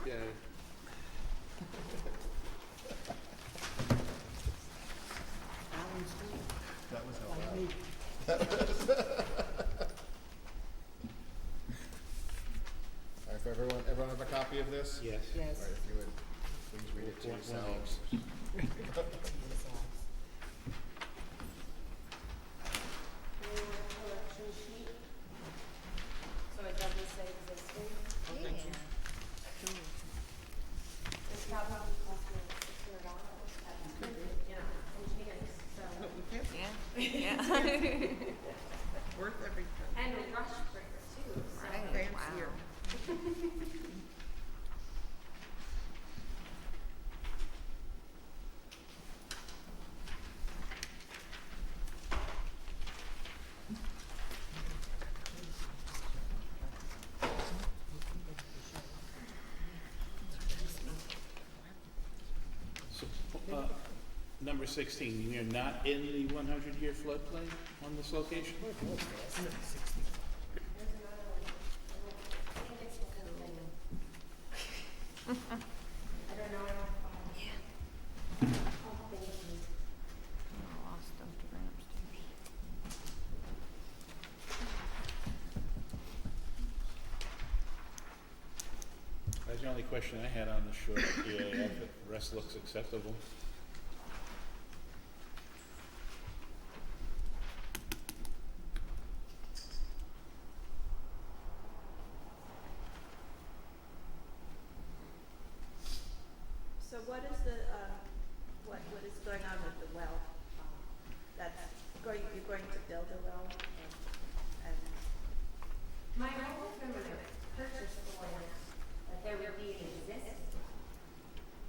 Yeah, That was All right, for everyone have a copy of this? yes. Yes. All right, if you would, please read it to yourselves. Collection sheet. So it doesn't say existing. It's probably cost me $600 at printed, you know, engineers, so. No, you can't, Yeah. worth every penny. And rush bricks too, so. Fancier. so, number 16, you're not in the 100-year floodplain on this location? I don't know. Yeah. Oh, thank you. Lost them to bring upstairs. That's the only question I had on the short EAF. The rest looks acceptable. So what is the, what is going on with the well? You're going to build a well? And My hope is when I purchased the land, that there would be an existing,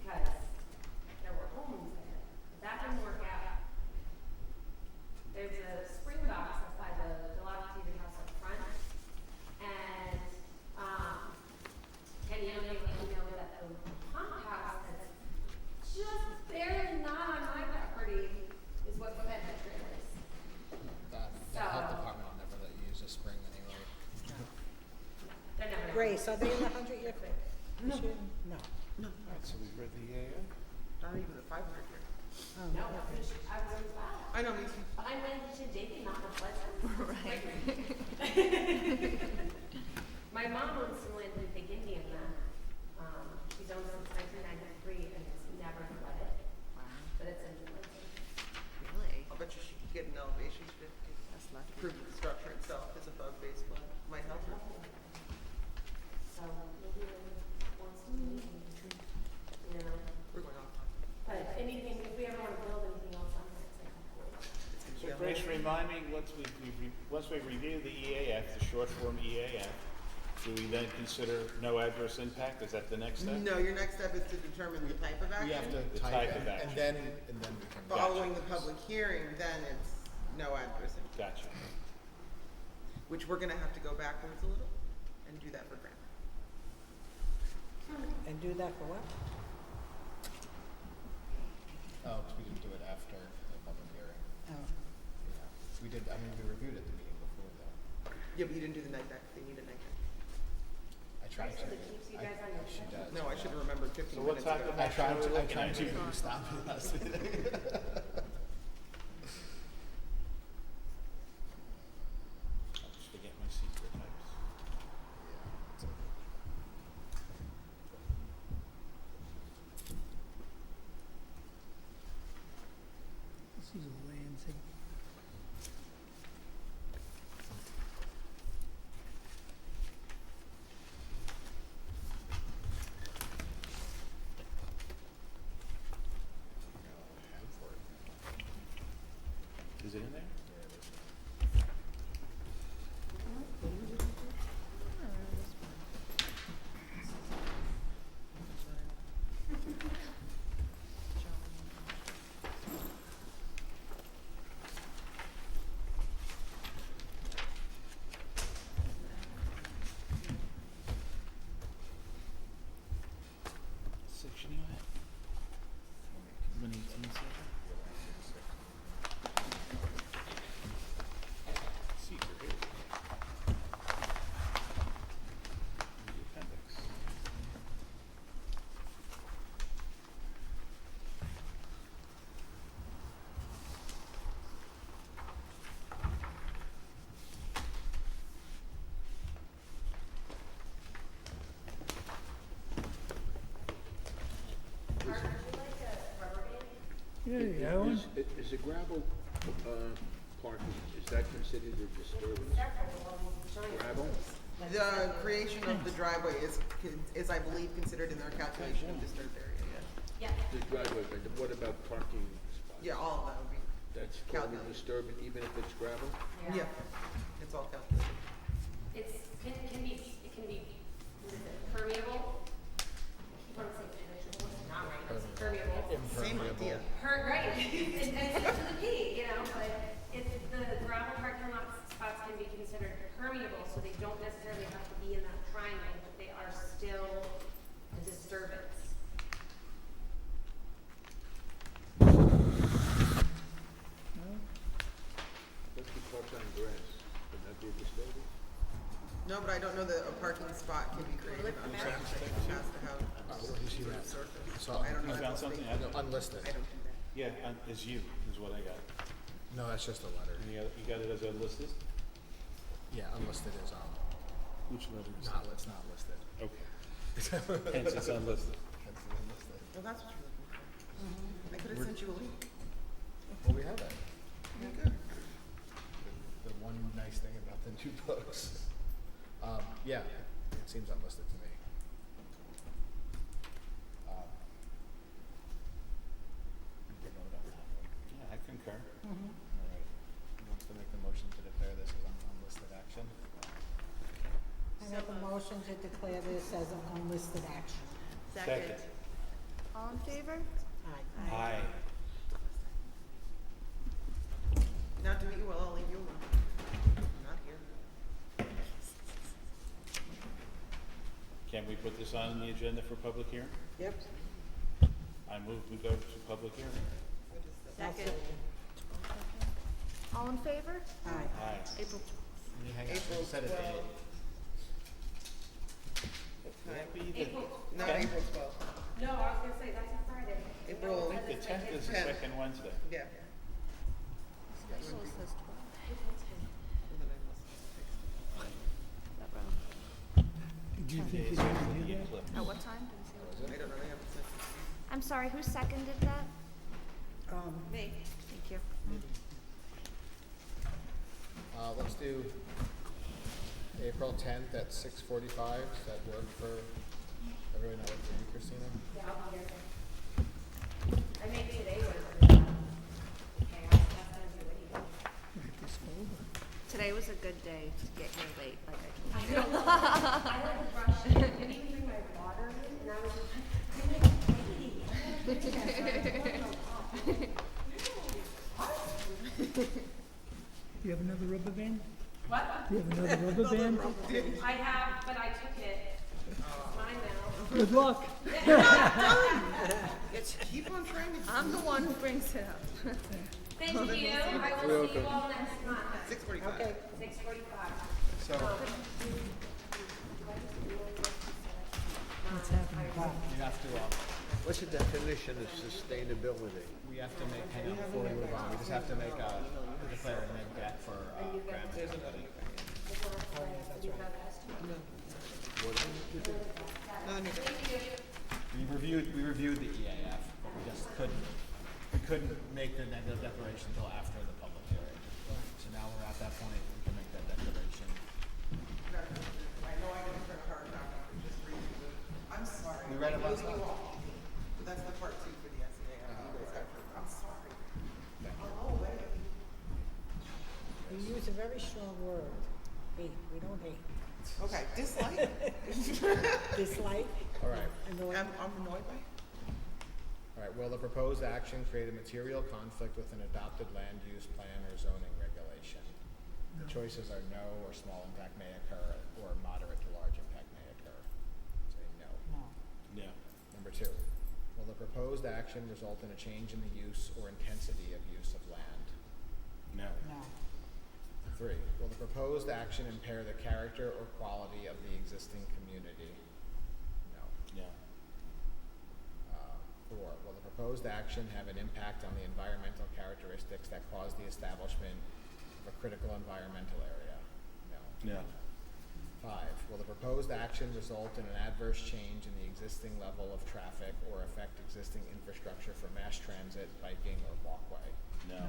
because there were homes there. But that didn't work out. There's a spring box up by the dilapidated house up front, and Grace, are they in the 100-year? No. No. No, All right, so we've read the EAF. not even the 500 year. Oh, No, okay. I was like, wow. I know, me too. I went to Shandaken, not much less. Right. My mom owns some land in Big Indian that, she's owned since 1993 and it's never flooded. Wow. But it's in Lansing. Really? I'll bet you she could get an elevation certificate. That's lucky. Prove that the structure itself is above base flood. Might help her. So maybe it wants to meet, you know. We're going off. But anything, if we ever want to build anything else on that, it's like, cool. So Grace, remind me, once we review the EAF, the short form EAF, do we then consider no adverse impact? Is that the next step? No, your next step is to determine the type of action. We have to The type type of it, action. and then we can. Following the public hearing, then it's no adverse impact, Gotcha. which we're gonna have to go backwards a little and do that for grant. And do that for what? Oh, 'cause we didn't do it after the public hearing. Oh. Yeah. We did, I mean, we reviewed it the meeting before though. Yeah, but you didn't do the night deck, they need a night deck. I tried to. So that keeps you guys on your She does. No, I should have remembered 15 So what minutes type ago. of I tried to, Looking at but you. you stopped me last meeting. I'll just forget my secret types. Yeah, it's okay. This is Lansing. Is it in there? Section you at? 118 section? Secret here. The appendix. Mark, would you like a rubber band? Yeah, you got one? Is the gravel, parking, is that considered a disturbance? Gravel? The creation of the driveway is, I believe, considered in their calculation of disturbed area, yeah. Yeah. The driveway, but what about parking spots? Yeah, all of that would be, That's called a calculated. disturbance, even if it's gravel? yeah, it's all calculated. It's, it can be, what is it, permeable? I keep on saying penetrable, it's not right, it's permeable. Same idea. Right, and to the P, you know, but if the gravel parking lot spots can be considered permeable, so they don't necessarily have to be in that triangle, but they are still a disturbance. Let's be parked on grass, would that be a disturbance? No, but I don't know that a parking spot can be created on grass. It has to have Where did you see that? surface. So, I don't know. You that found must be- something? I don't. unlisted. I don't do that. Yeah, it's you, is what I got. No, that's just a letter. And you got it as unlisted? Yeah, unlisted is, Which letter is not, it's not listed. Okay. Hence it's unlisted. That's unlisted. Well, that's what you're looking for. I could have sent you a link. Well, we have that. Yeah, good. The one nice thing about the new books. Yeah, it seems unlisted to me. We can vote on that one. Yeah, I concur. All right. Who wants to make the motion to declare this as an unlisted action? I make a motion to declare this as an unlisted action. Second. All in favor? Aye. Aye. Not to meet you well, I'll leave you alone. I'm not here. Can we put this on the agenda for public hearing? Yep. I move we go to public hearing. Second. All in favor? Aye. Aye. April Can you hang on, April set a date. 12th. Can't be the April. Not 10th? April 12th. No, I was gonna say, that's a Friday. April- I think the 10th is the 10th. second Wednesday. Yeah. Schedule says 12. Do you think you're gonna do that? At what time? Didn't see what- I don't know, they haven't said. I'm sorry, who seconded that? Me. Thank you. Let's do April 10th at 6:45. Does that work for everyone? That work for you, Christina? Yeah, I'll be here. I made today work for that. Okay, that's gonna do anything. This folder. Today was a good day to get here late, like I I told you. know. I had to rush in, didn't even bring my water in, and I was just like, I'm like, lady, I don't do that. You have another rubber band? What? Do you have another rubber band? I have, but I took it. It's mine now. Good luck. Keep on trying to. I'm the one who brings it up. Thank you. I will see you all next month. 6:45. Okay. 6:45. So What's happening, Bob? you have to, What's the definition of sustainability? we have to make, hang on, before we move on, we just have to make declare an egg deck for Graham and Company. We reviewed the EAF, but we just couldn't make the negative declaration until after the public hearing. So now we're at that point, we can make that declaration. I know I didn't print a hard copy, but just read through it. I'm sorry. We read it last I'm losing you time. all. But that's the part 2 for the SEA. I'm sorry. Thank you. Oh, wait. You use a very strong word, hate, we don't hate. Okay, dislike? Dislike, All right. annoyed. I'm annoyed by it. All right, will the proposed action create a material conflict with an adopted land use plan or zoning regulation? The choices are no, or small impact may occur, or moderate to large impact may occur. Say no. No. No. Number 2, will the proposed action result in a change in the use or intensity of use of land? No. No. 3, will the proposed action impair the character or quality of the existing community? No. No. 4, will the proposed action have an impact on the environmental characteristics that cause the establishment of a critical environmental area? No. No. 5, will the proposed action result in an adverse change in the existing level of traffic or affect existing infrastructure for mass transit, biking, or walkway? No.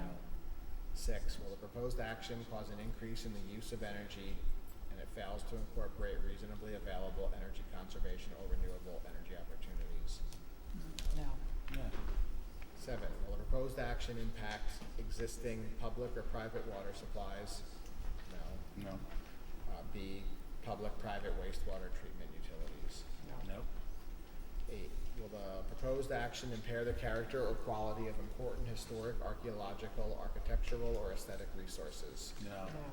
6, will the proposed action cause an increase in the use of energy and it fails to incorporate reasonably available energy conservation or renewable energy opportunities? No. No. 7, will the proposed action impact existing public or private water supplies? No. No. B, public-private wastewater treatment utilities? No. 8, will the proposed action impair the character or quality of important historic, archaeological, architectural, or aesthetic resources? No. No.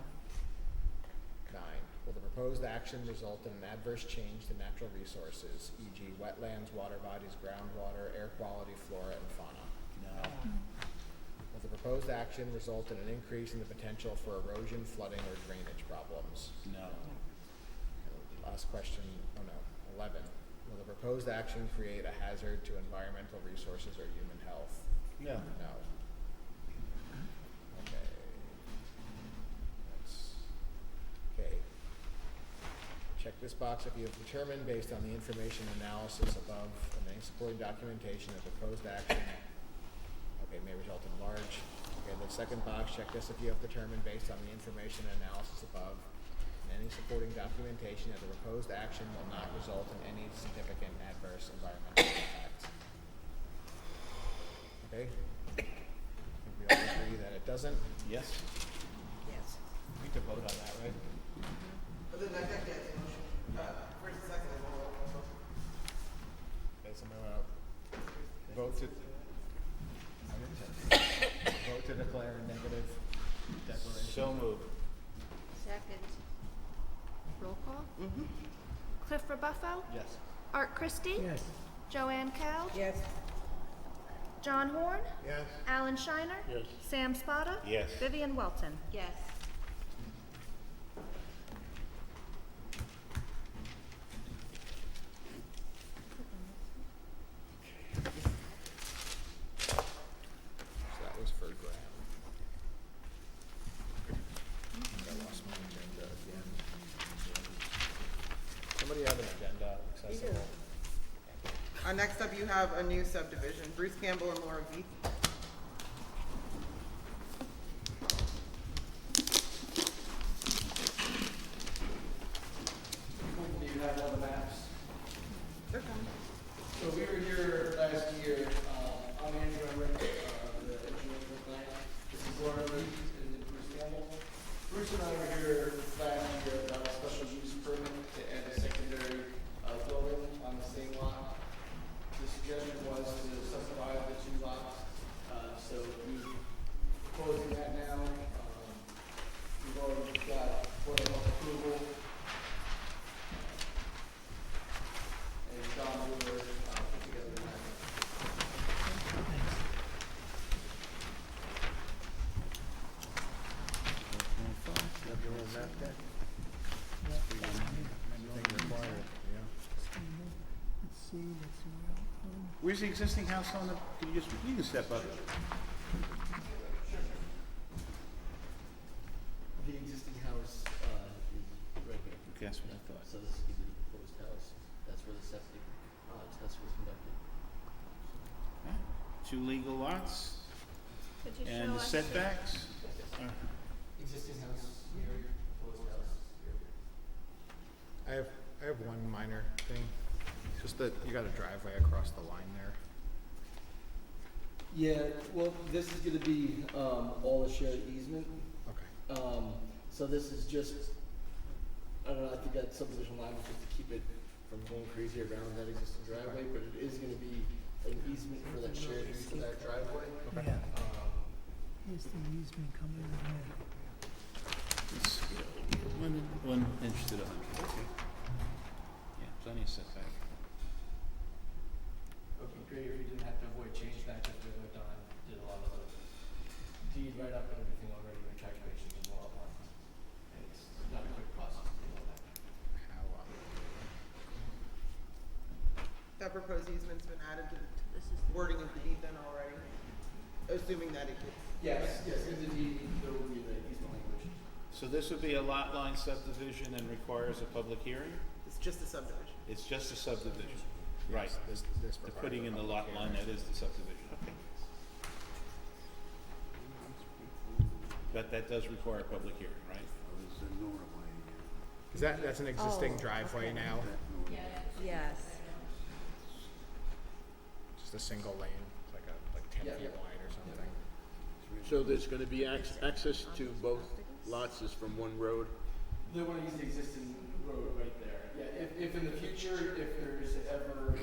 9, will the proposed action result in an adverse change to natural resources, e.g. wetlands, water bodies, groundwater, air quality, flora, and fauna? No. Will the proposed action result in an increase in the potential for erosion, flooding, or drainage problems? No. And last question, 11, will the proposed action create a hazard to environmental resources or human health? No. No. Okay. Okay. Check this box if you have determined, based on the information analysis above and any supporting documentation, that proposed action, okay, may result in large. Okay, the second box, check this if you have determined, based on the information analysis above and any supporting documentation, that the proposed action will not result in any significant adverse environmental impact. Okay? I think we all agree that it doesn't. Yes. Yes. We could vote on that, right? But then I think that's a motion. First and second, and we'll vote. Okay, somebody wanna vote to, vote to declare a negative declaration? So moved. Second. Roll call? Cliff Rebuffo? Yes. Art Christie? Yes. Joanne Cal? Yes. John Horn? Yes. Alan Shiner? Yes. Sam Spada? Yes. Vivian Welton? Yes. Next up, you have a new subdivision, Bruce Campbell and Laura Veith. Do you have all the maps? They're coming. So we were here last year, I'm Andrew Emmerich, the engineer for the plant. This is Laura Reed and Bruce Campbell. Bruce and I were here last year about a special use permit to add a secondary building on the same lot. The suggestion was to subdivide the two lots, so we're proposing that now. We've already got Board of Health approval. And John Brewer, put together the map. Have your own map deck? Anything required, yeah. Let's see, Where's the existing house on the, you can step up. The existing house, is right here. Okay, that's what I thought. So this is the proposed house. That's where the septic, test was conducted. Okay. Two legal lots, Could you and show the us? setbacks. Existing house here, proposed house here. I have one minor thing, just that you got a driveway across the line there. Yeah, well, this is gonna be, all a shared easement. Okay. So this is just, I don't know, I think that subdivision line was just to keep it from going crazy around that existing driveway, but it is gonna be an easement for that shared use of that driveway. Yeah. Here's the easement coming in here. It's 1 inch to the 100, okay. Yeah, plenty of setback. It would be great if we didn't have to avoid change that, just we went on, did a lot of the deed write-up and everything already, the calculations and all that. And it's not a quick process to do all that. How, That proposed easement's been added to the wording of the deed then already, assuming that it gets. Yes, in the deed, there will be the easement language. So this would be a lot line subdivision and requires a public hearing? It's just a subdivision. It's just a subdivision, right. this The requires putting a in the public lot line, that is the subdivision, okay. But that does require a public hearing, right? Is that's an existing driveway now? Yes. Just a single lane, like 10 feet wide or something? So there's gonna be access to both lots is from one road? They want to use the existing road right there. Yeah, if in the future, if there's ever,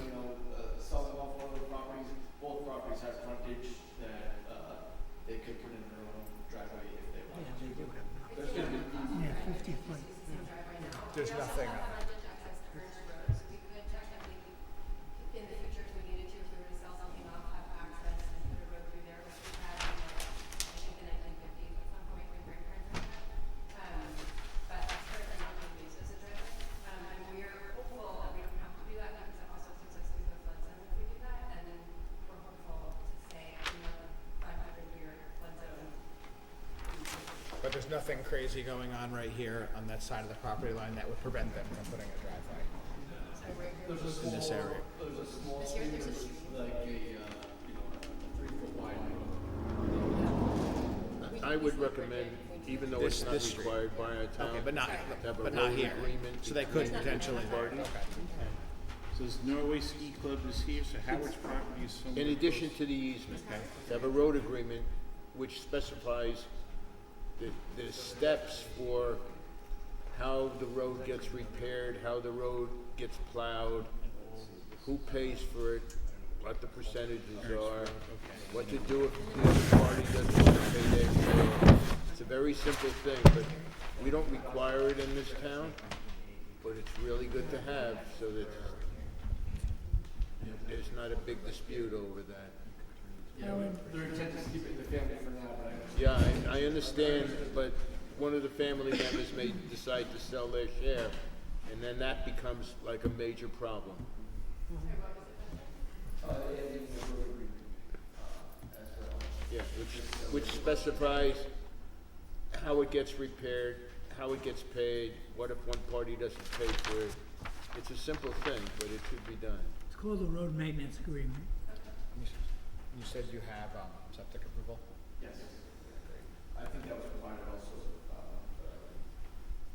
selling off one of the properties, both properties have frontage that, they could put in their own driveway if they wanted to. There's gonna be easy. Yeah, 50 foot. There's nothing. We could technically, in the future, if we needed to, if we were to sell something off, have access and put a road through there, which we had, I think the 1950s at some point, my grandparents had that. But that's certainly not being used as a driveway. And we're hopeful that we don't have to do that because it also seems like we go flood zone if we do that. And then we're hopeful to stay in the 500-year flood zone. But there's nothing crazy going on right here on that side of the property line that would prevent them from putting a driveway There's a in this area. There's a small stream, there's like a 3-foot wide road. I would recommend, even though it's not This street. required by our town. Okay, but not, to have a but not road here. agreement So they could between potentially, parties. okay. So this Norway Ski Club is here, so Howard's property is somewhere. In addition to the easement, to have a road agreement which specifies the steps for how the road gets repaired, how the road gets plowed, who pays for it, what the percentages are, what to do if the other party doesn't want to pay their share. It's a very simple thing, but we don't require it in this town, but it's really good to have so that there's not a big dispute over that. Yeah, their intent is to keep it in the family for now, but Yeah, I understand, but one of the family members may decide to sell their share, and then that becomes like a major problem. Yeah, which specifies how it gets repaired, how it gets paid, what if one party doesn't pay for it. It's a simple thing, but it should be done. called the road maintenance agreement. You said you have, septic approval? Yes. I think that was provided also,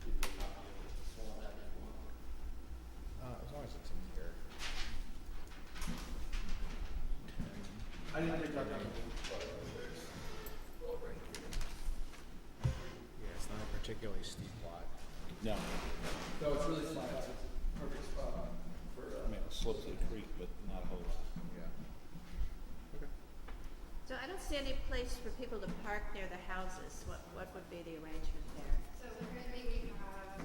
give you a copy of it, so all that if you want. As long as it's in here. I didn't think that. Yeah, it's not a particularly steep lot. No, No, it's really flat, it's a perfect spot for, I mean, it slopes to the creek, but not a whole lot. Yeah. So I don't see any place for people to park near the houses. What would be the arrangement there? So currently we have,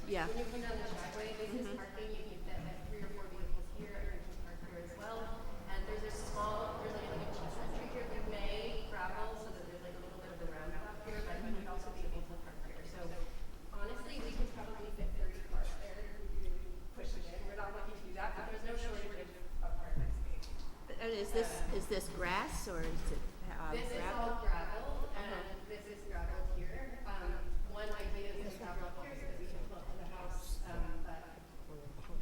Yeah. when you come down the driveway, this is parking, you can fit like 3 or 4 vehicles here, or you can park here as well. And there's a small, there's like a chestnut tree here, we may gravel so that there's like a little bit of a roundabout here, but you would also be able to park here. So honestly, we could probably fit 30 cars there if we could push it in. We're not looking to do that, but there's no shortage of parking space. And is this grass or is it This is all gravel, and this is gravel here. One idea is this gravel up here so that we can pull up to the house, but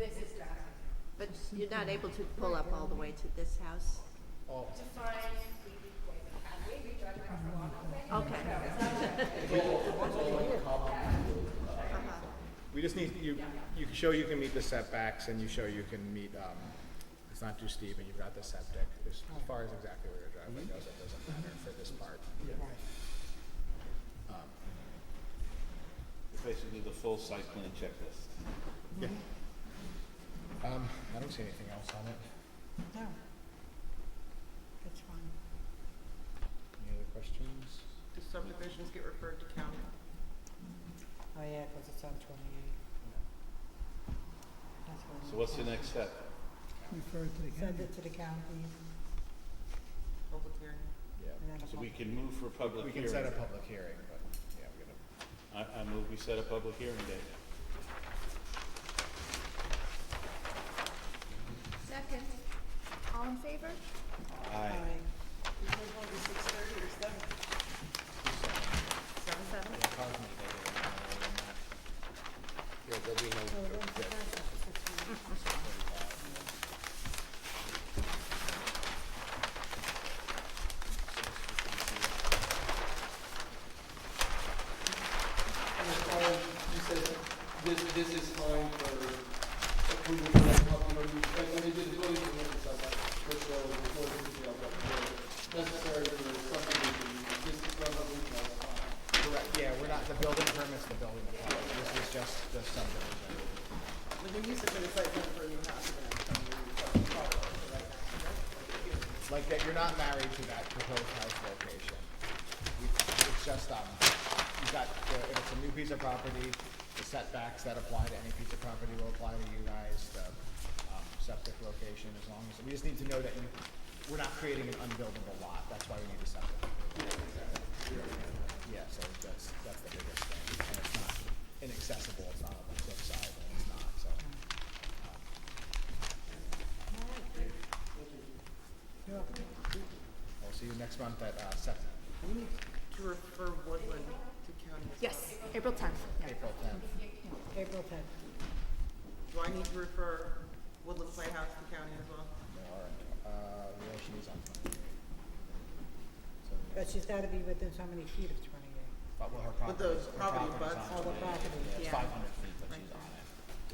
this is gravel. But you're not able to pull up all the way to this house? Oh, To find, we drive across the walkway. Okay. we just need, you can show you can meet the setbacks and you show you can meet, it's not too steep and you've got the septic. As far as exactly where your driveway goes, it doesn't matter for this part. Basically, the full site plan checklist. Yeah. I don't see anything else on it. No. That's fine. Any other questions? Do subdivisions get referred to county? Oh, yeah, because it's on 28. That's what So what's the next step? Refer to the Send county. it to the county. Public hearing? Yeah. And then a So we public- can move for a public We hearing. can set a public hearing, but yeah, we're gonna. I move we set a public hearing date. Second. All in favor? Aye. You guys want to do 6:30 or 7? 7? Yeah, cars may take it an hour than that. Yeah, there'll be no. Oh, when's the first one? And as far as you said, this is fine for approval for that, like when they did the building permit and stuff, like, first of all, before the detail, but necessary for subdivision, this is from the retail, Correct, yeah, we're not, the building permit's the building department, this is just the subdivision. When they used to put a site plan for a new house, they're gonna come to the property, right? Like that, you're not married to that proposed house location. It's just, you've got, if it's a new piece of property, the setbacks that apply to any piece of property will apply to you guys, the, septic location, as long as, we just need to know that we're not creating an unbuildable lot, that's why we need a septic. Yeah, so that's the biggest thing, and it's not inaccessible, it's not on the cliffside, and it's not, so. We'll see you next month at, septic, We need to refer Woodland to county as well. Yes, April 10th. April 10th. April 10th. Do I need to refer Woodland Playhouse to county as well? Yeah, she's on 28. So, But she's gotta be within so many feet of 28. but well, her But the property's- her property property's abuts- on Oh, the 28. property, Yeah, it's yeah. 500 feet, but she's on it.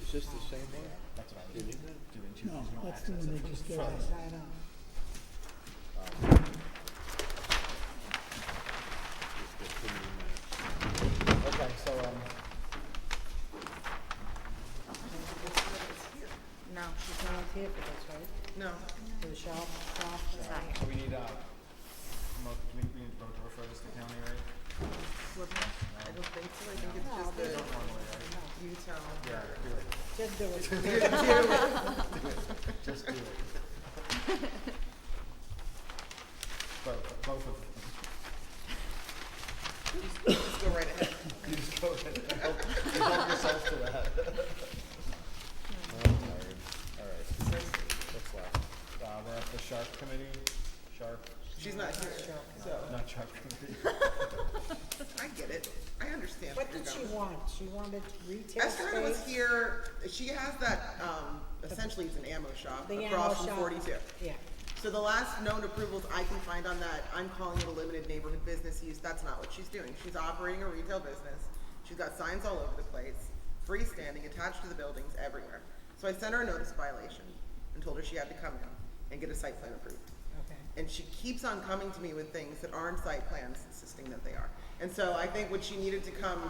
Is this the same one? That's what I was doing two. No, there's that's the access one they from just the gave front. us. I know. Okay, so, No. She's not here for this, right? No. For the shop? so we need, we need to refer this to county, right? Woodland? I don't think so, I think it's No, just they the don't normally, right? Utah. Yeah, do it. Just do it. Just do it. Both of them. Just go right ahead. You just go ahead and help yourself to that. I'm tired. All right. What's left? We're at the Shark Committee. Shark, She's not here, so, not Shark Committee. I get it, I understand. understand What you're did she going. want? She wanted retail Esther was space? here, she has that, essentially it's an ammo shop The ammo across from shop. 42. Yeah. So the last known approvals I can find on that, I'm calling it a limited neighborhood business use. That's not what she's doing. She's operating a retail business. She's got signs all over the place, freestanding, attached to the buildings everywhere. So I sent her a notice violation and told her she had to come in and get a site plan approved. Okay. And she keeps on coming to me with things that aren't site plans, insisting that they are. And so I think what she needed to come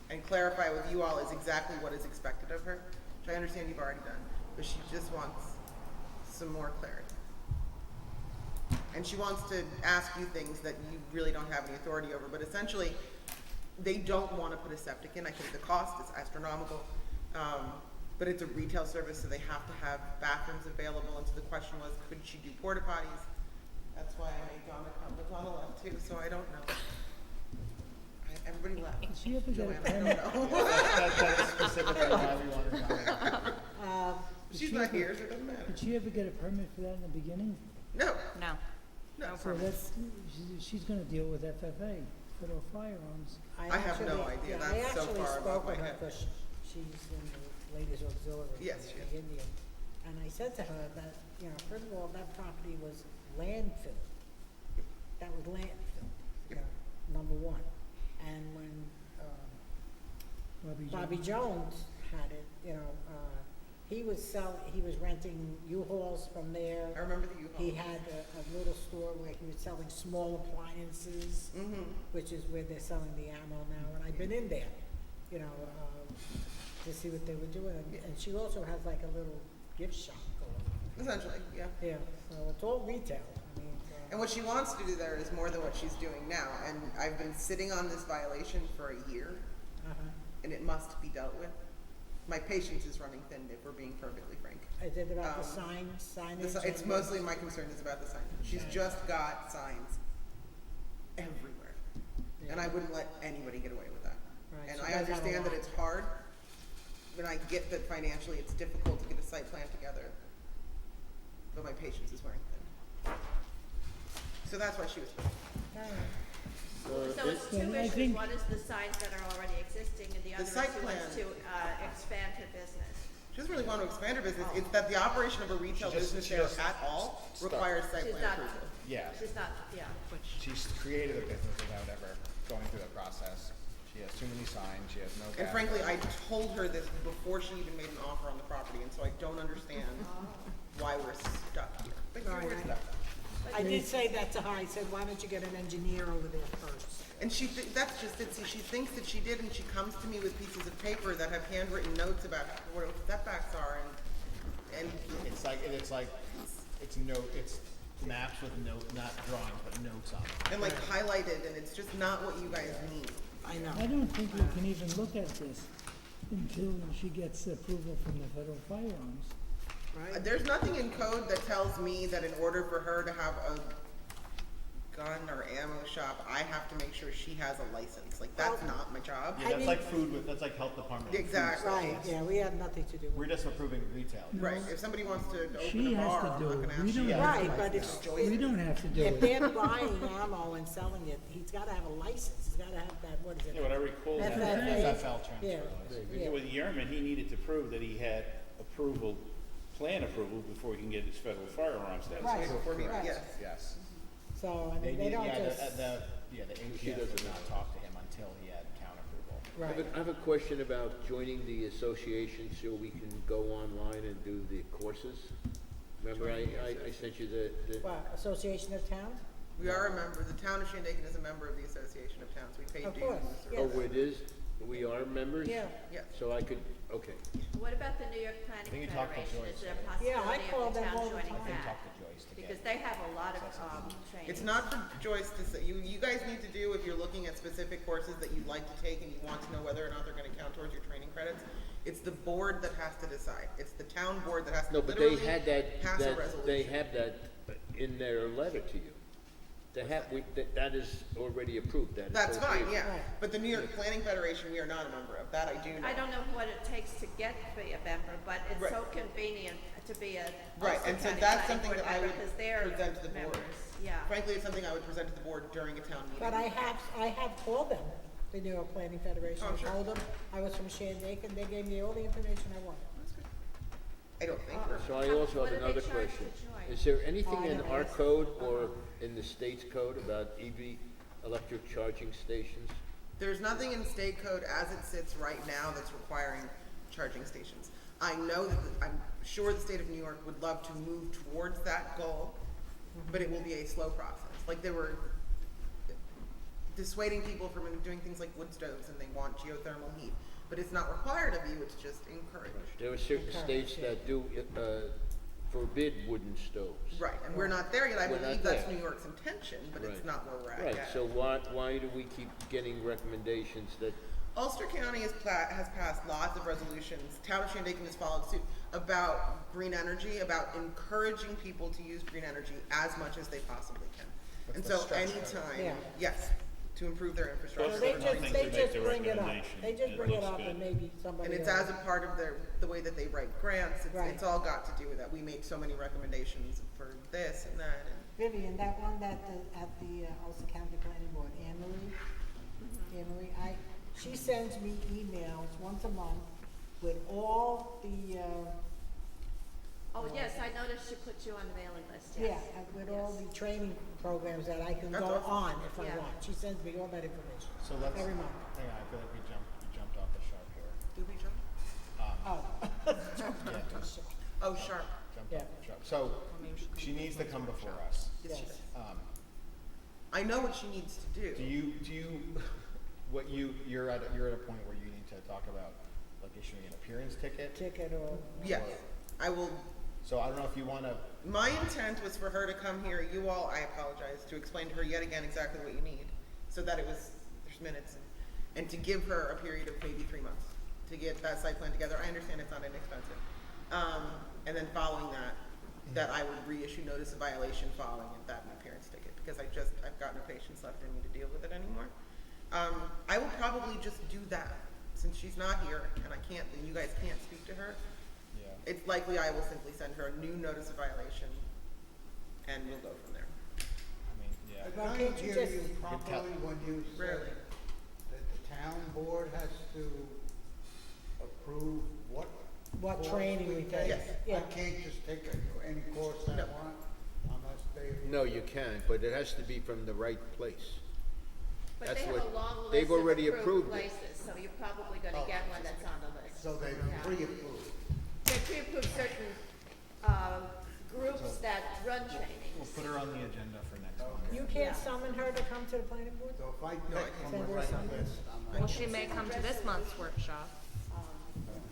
and clarify with you all is exactly what is expected of her, which I understand you've already done, but she just wants some more clarity. And she wants to ask you things that you really don't have any authority over, but essentially, they don't want to put a septic in. I think the cost is astronomical, but it's a retail service, so they have to have bathrooms available. And so the question was, could she do porta potties? That's why I made Donna come, but Donna left too, so I don't know. Everybody left. Did she ever get a Joanna, I permit? don't know. That's specifically why we wanted Donna. Did She's she not ever- here, so it doesn't matter. Did she ever get a permit for that in the beginning? No, No. no. So that's, she's gonna deal with FFA, federal firearms. I have no idea. That's so far above my head. I actually spoke with her because she's in the ladies auxiliary. Yes, she in is. the Indian. And I said to her that, you know, first of all, that property was landfill. That was landfill, you know, number one. And when, Bobby Jones had it, you know, he was renting U-Hauls from there. I remember the U-Haul. He had a little store where he was selling small appliances, which is where they're selling the ammo now. And I've been in there, you know, to see what they were doing. And she also has like a little gift shop going. Essentially, yeah. Yeah, so it's all retail. I mean, And what she wants to do there is more than what she's doing now. And I've been sitting on this violation for a year, and it must be dealt with. My patience is running thin, if we're being perfectly frank. Is it about the signage? It's mostly my concern is about the signage. She's just got signs everywhere. And I wouldn't let anybody get away with that. Right, And she I does have a understand that lot. it's hard, but I get that financially it's difficult to get a site plan together. But my patience is wearing thin. So that's why she was here. So it's two I issues. think- One is the signs that are already existing, and the other is site she wants plan. to expand her business. She doesn't really want to expand her business. It's that the operation of a retail business there at all requires site She's plan not, approval. Yeah. she's not, yeah. She's created a business without ever going through the process. She has too many signs, she has no. And gas. frankly, I told her this before she even made an offer on the property, and so I don't understand why we're stuck here. But here we're stuck. I did say that to her. I said, why don't you get an engineer over there first? And that's just it. See, she thinks that she did, and she comes to me with pieces of paper that have handwritten notes about what setbacks are, and It's maps with not drawings, but notes on them. and like highlighted, and it's just not what you guys need. I know. I don't think we can even look at this until she gets approval from the federal firearms. Right? There's nothing in code that tells me that in order for her to have a gun or ammo shop, I have to make sure she has a license. Like, that's not my job. Yeah, that's like that's like health department. Exactly. Right, yeah, we had nothing to do with We're just approving retail. Right. If somebody wants to open She a has bar, to I'm do not it. gonna We ask don't you. have Right, but We don't have to do if it. they're buying ammo and selling it, he's gotta have a license. He's gotta have that, what is it? Yeah, what I recall, FFA. FFL transfer Yeah, license. yeah. with Yerman, he needed to prove that he had plan approval before he can get his federal firearms license. Right, For me, right. yes. Yes. So, I mean, they don't just, The APS did not talk to him until he had town approval. right. I have a question about joining the association so we can go online and do the courses. Remember, I sent you the What, Association of Towns? We are a member. The town of Shandaken is a member of the Association of Towns. We pay Of dues. course, yeah. oh, it is? We are members? Yeah. Yes. So I could, okay. What about the New York think Planning you talked to Federation? Joyce. Is there a Yeah, I possibility call of the them town all the joining time. Talk that? to Joyce to Because get. they have a lot of training. It's not for Joyce to say, you guys need to do, if you're looking at specific courses that you'd like to take and you want to know whether or not they're gonna count towards your training credits, it's the board that has to decide. It's the town board that has to No, but they literally had pass a they resolution. have that in their letter to you. They have, that is already approved, that That's fine, association. yeah. But the New York Planning Federation, we are not a member of. That I do know. I don't know what it takes to get to be a member, but it's Right. so convenient to be a Right, Ulster and so County that's Planning something Board that I member, would 'cause they're present to the board. members. Yeah. Frankly, it's something I would present to the board during a town meeting. But I have called them the New York Planning Federation. Oh, I sure. told them I was from Shandaken, they gave me all the information I wanted. I don't think we're. So I also What have do they another charge question. to join? Is there anything Oh, I in never our asked. code or in the state's code about EV electric charging stations? There's nothing in state code as it sits right now that's requiring charging stations. I know that, I'm sure the state of New York would love to move towards that goal, but it will be a slow process. Like they were dissuading people from doing things like wood stoves and they want geothermal heat. But it's not required of you, it's just encouraged. There are certain states that do forbid wooden stoves. Right, and we're not there yet. I We're not believe that's there. New York's intention, but it's Right. not where we're at Right, yet. so why do we keep getting recommendations that, Ulster County has passed lots of resolutions, Town of Shandaken has followed suit, about green energy, about encouraging people to use green energy as much as they possibly can. What's And the so stretch code? anytime, Yeah. yes, to improve their So infrastructure. they Those are just, things they that make just the bring it up. recommendation. They just It bring it looks up good. and maybe somebody And it's else. as a part of the way that they write grants, Right. it's all got to do with that. We make so many recommendations for this and that, and Vivian, that one that at the Ulster County Planning Board, Anne Marie, she sends me emails once a month with all the, Oh, yes, I noticed she put you on the mailing list, yeah, yes. with all the training programs that I can That's go awesome. on if I Yeah. want. She sends me all that information. So let's, Every month. hang on, I feel like we jumped off the sharp here. do we jump? Oh. Yeah. Oh, sharp. Jumped Yeah. off the sharp. So, she needs to come before us. Yes, she Yes. does. I know what she needs to do. Do you, you're at a point where you need to talk about, like, issuing an appearance ticket? Ticket or. Yes, I will. So I don't know if you wanna, My intent was for her to come here, you all, I apologize, to explain to her yet again exactly what you need, so that it was, there's minutes, and to give her a period of maybe 3 months to get that site plan together. I understand it's not inexpensive. And then following that I would reissue notice of violation following that appearance ticket, because I've got no patience left in me to deal with it anymore. I will probably just do that, since she's not here, and and you guys can't speak to her. yeah. It's likely I will simply send her a new notice of violation, and we'll go from there. I mean, yeah. Well, Can I can't you hear just- you tell- properly when you said Rarely. that the town board has to approve what? What course training we take? Yes. Yeah. I can't just take any course I No. want unless they. no, you can, but it has to be from the right place. But That's they have what- a long they've list of already approved approved it. places, so you're probably gonna get one that's on the list. So they Yeah. pre-approved. They pre-approve certain, groups that run trainings. We'll put her on the agenda for next month. You can't summon her to come to the planning board? So if I I pick can't. from Send the her right something. list, I'm Well, she may come to this month's workshop.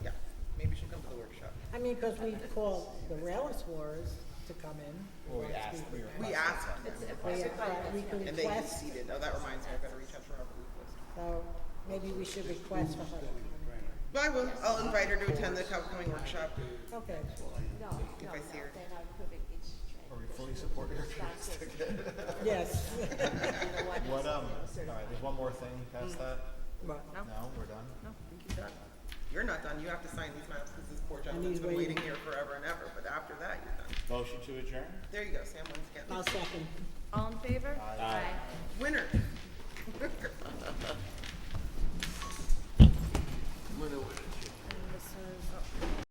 Yeah, maybe she'll come to the workshop. I mean, because we called the Rail Explorers to come in. Well, we asked, we We requested asked that. It's a Oh, yeah, we could and they request, conceded. Oh, that reminds me, I better reach out to Robert Lucas. so maybe we should request for her. But I will, I'll invite her to attend the upcoming workshop. Okay. No, If I see her. they're not approving each training. Are we fully support your That's appearance it. ticket? Yes. What, all right, there's one more thing past that? What? No? No, we're done? No. You're done. You're not done. You have to sign these maps because this poor gentleman's he's been waiting waiting. here forever and ever. But after that, you're done. Motion to adjourn? There you go, Sam. Once again. I'll second. All in favor? Aye. Winner. And this is-